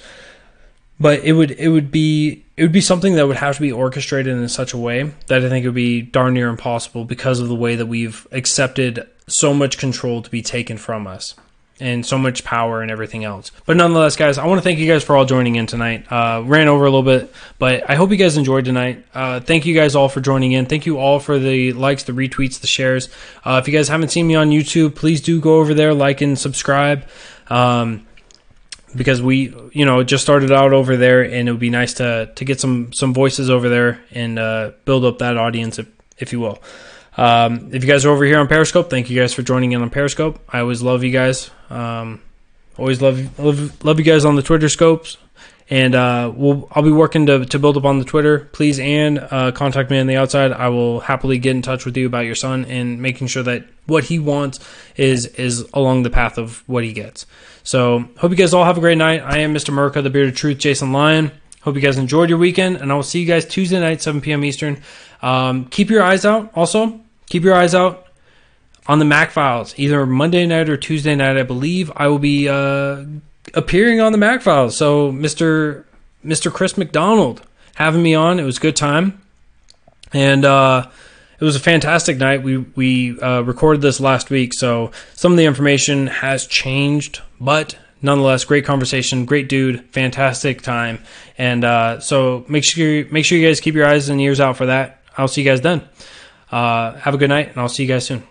But it would be something that would have to be orchestrated in such a way that I think it would be darn near impossible because of the way that we've accepted so much control to be taken from us and so much power and everything else. But nonetheless, guys, I want to thank you guys for all joining in tonight. Ran over a little bit, but I hope you guys enjoyed tonight. Thank you guys all for joining in. Thank you all for the likes, the retweets, the shares. If you guys haven't seen me on YouTube, please do go over there, like and subscribe. Because we, just started out over there, and it would be nice to get some voices over there and build up that audience, if you will. If you guys are over here on Periscope, thank you guys for joining in on Periscope. I always love you guys. Always love you guys on the Twitter scopes. And I'll be working to build up on the Twitter. Please, and contact me on the outside. I will happily get in touch with you about your son and making sure that what he wants is along the path of what he gets. So hope you guys all have a great night. I am Mr. Merca, the Bearded Truth, Jason Lyon. Hope you guys enjoyed your weekend, and I will see you guys Tuesday night, 7 p.m. Eastern. Keep your eyes out. Also, keep your eyes out on the Mac Files, either Monday night or Tuesday night. I believe I will be appearing on the Mac Files. So, Mr. Chris McDonald having me on. It was a good time, and it was a fantastic night. We recorded this last week, so some of the information has changed, but nonetheless, great conversation, great dude, fantastic time, and so make sure you guys keep your eyes and ears out for that. I'll see you guys then. Have a good night, and I'll see you guys soon.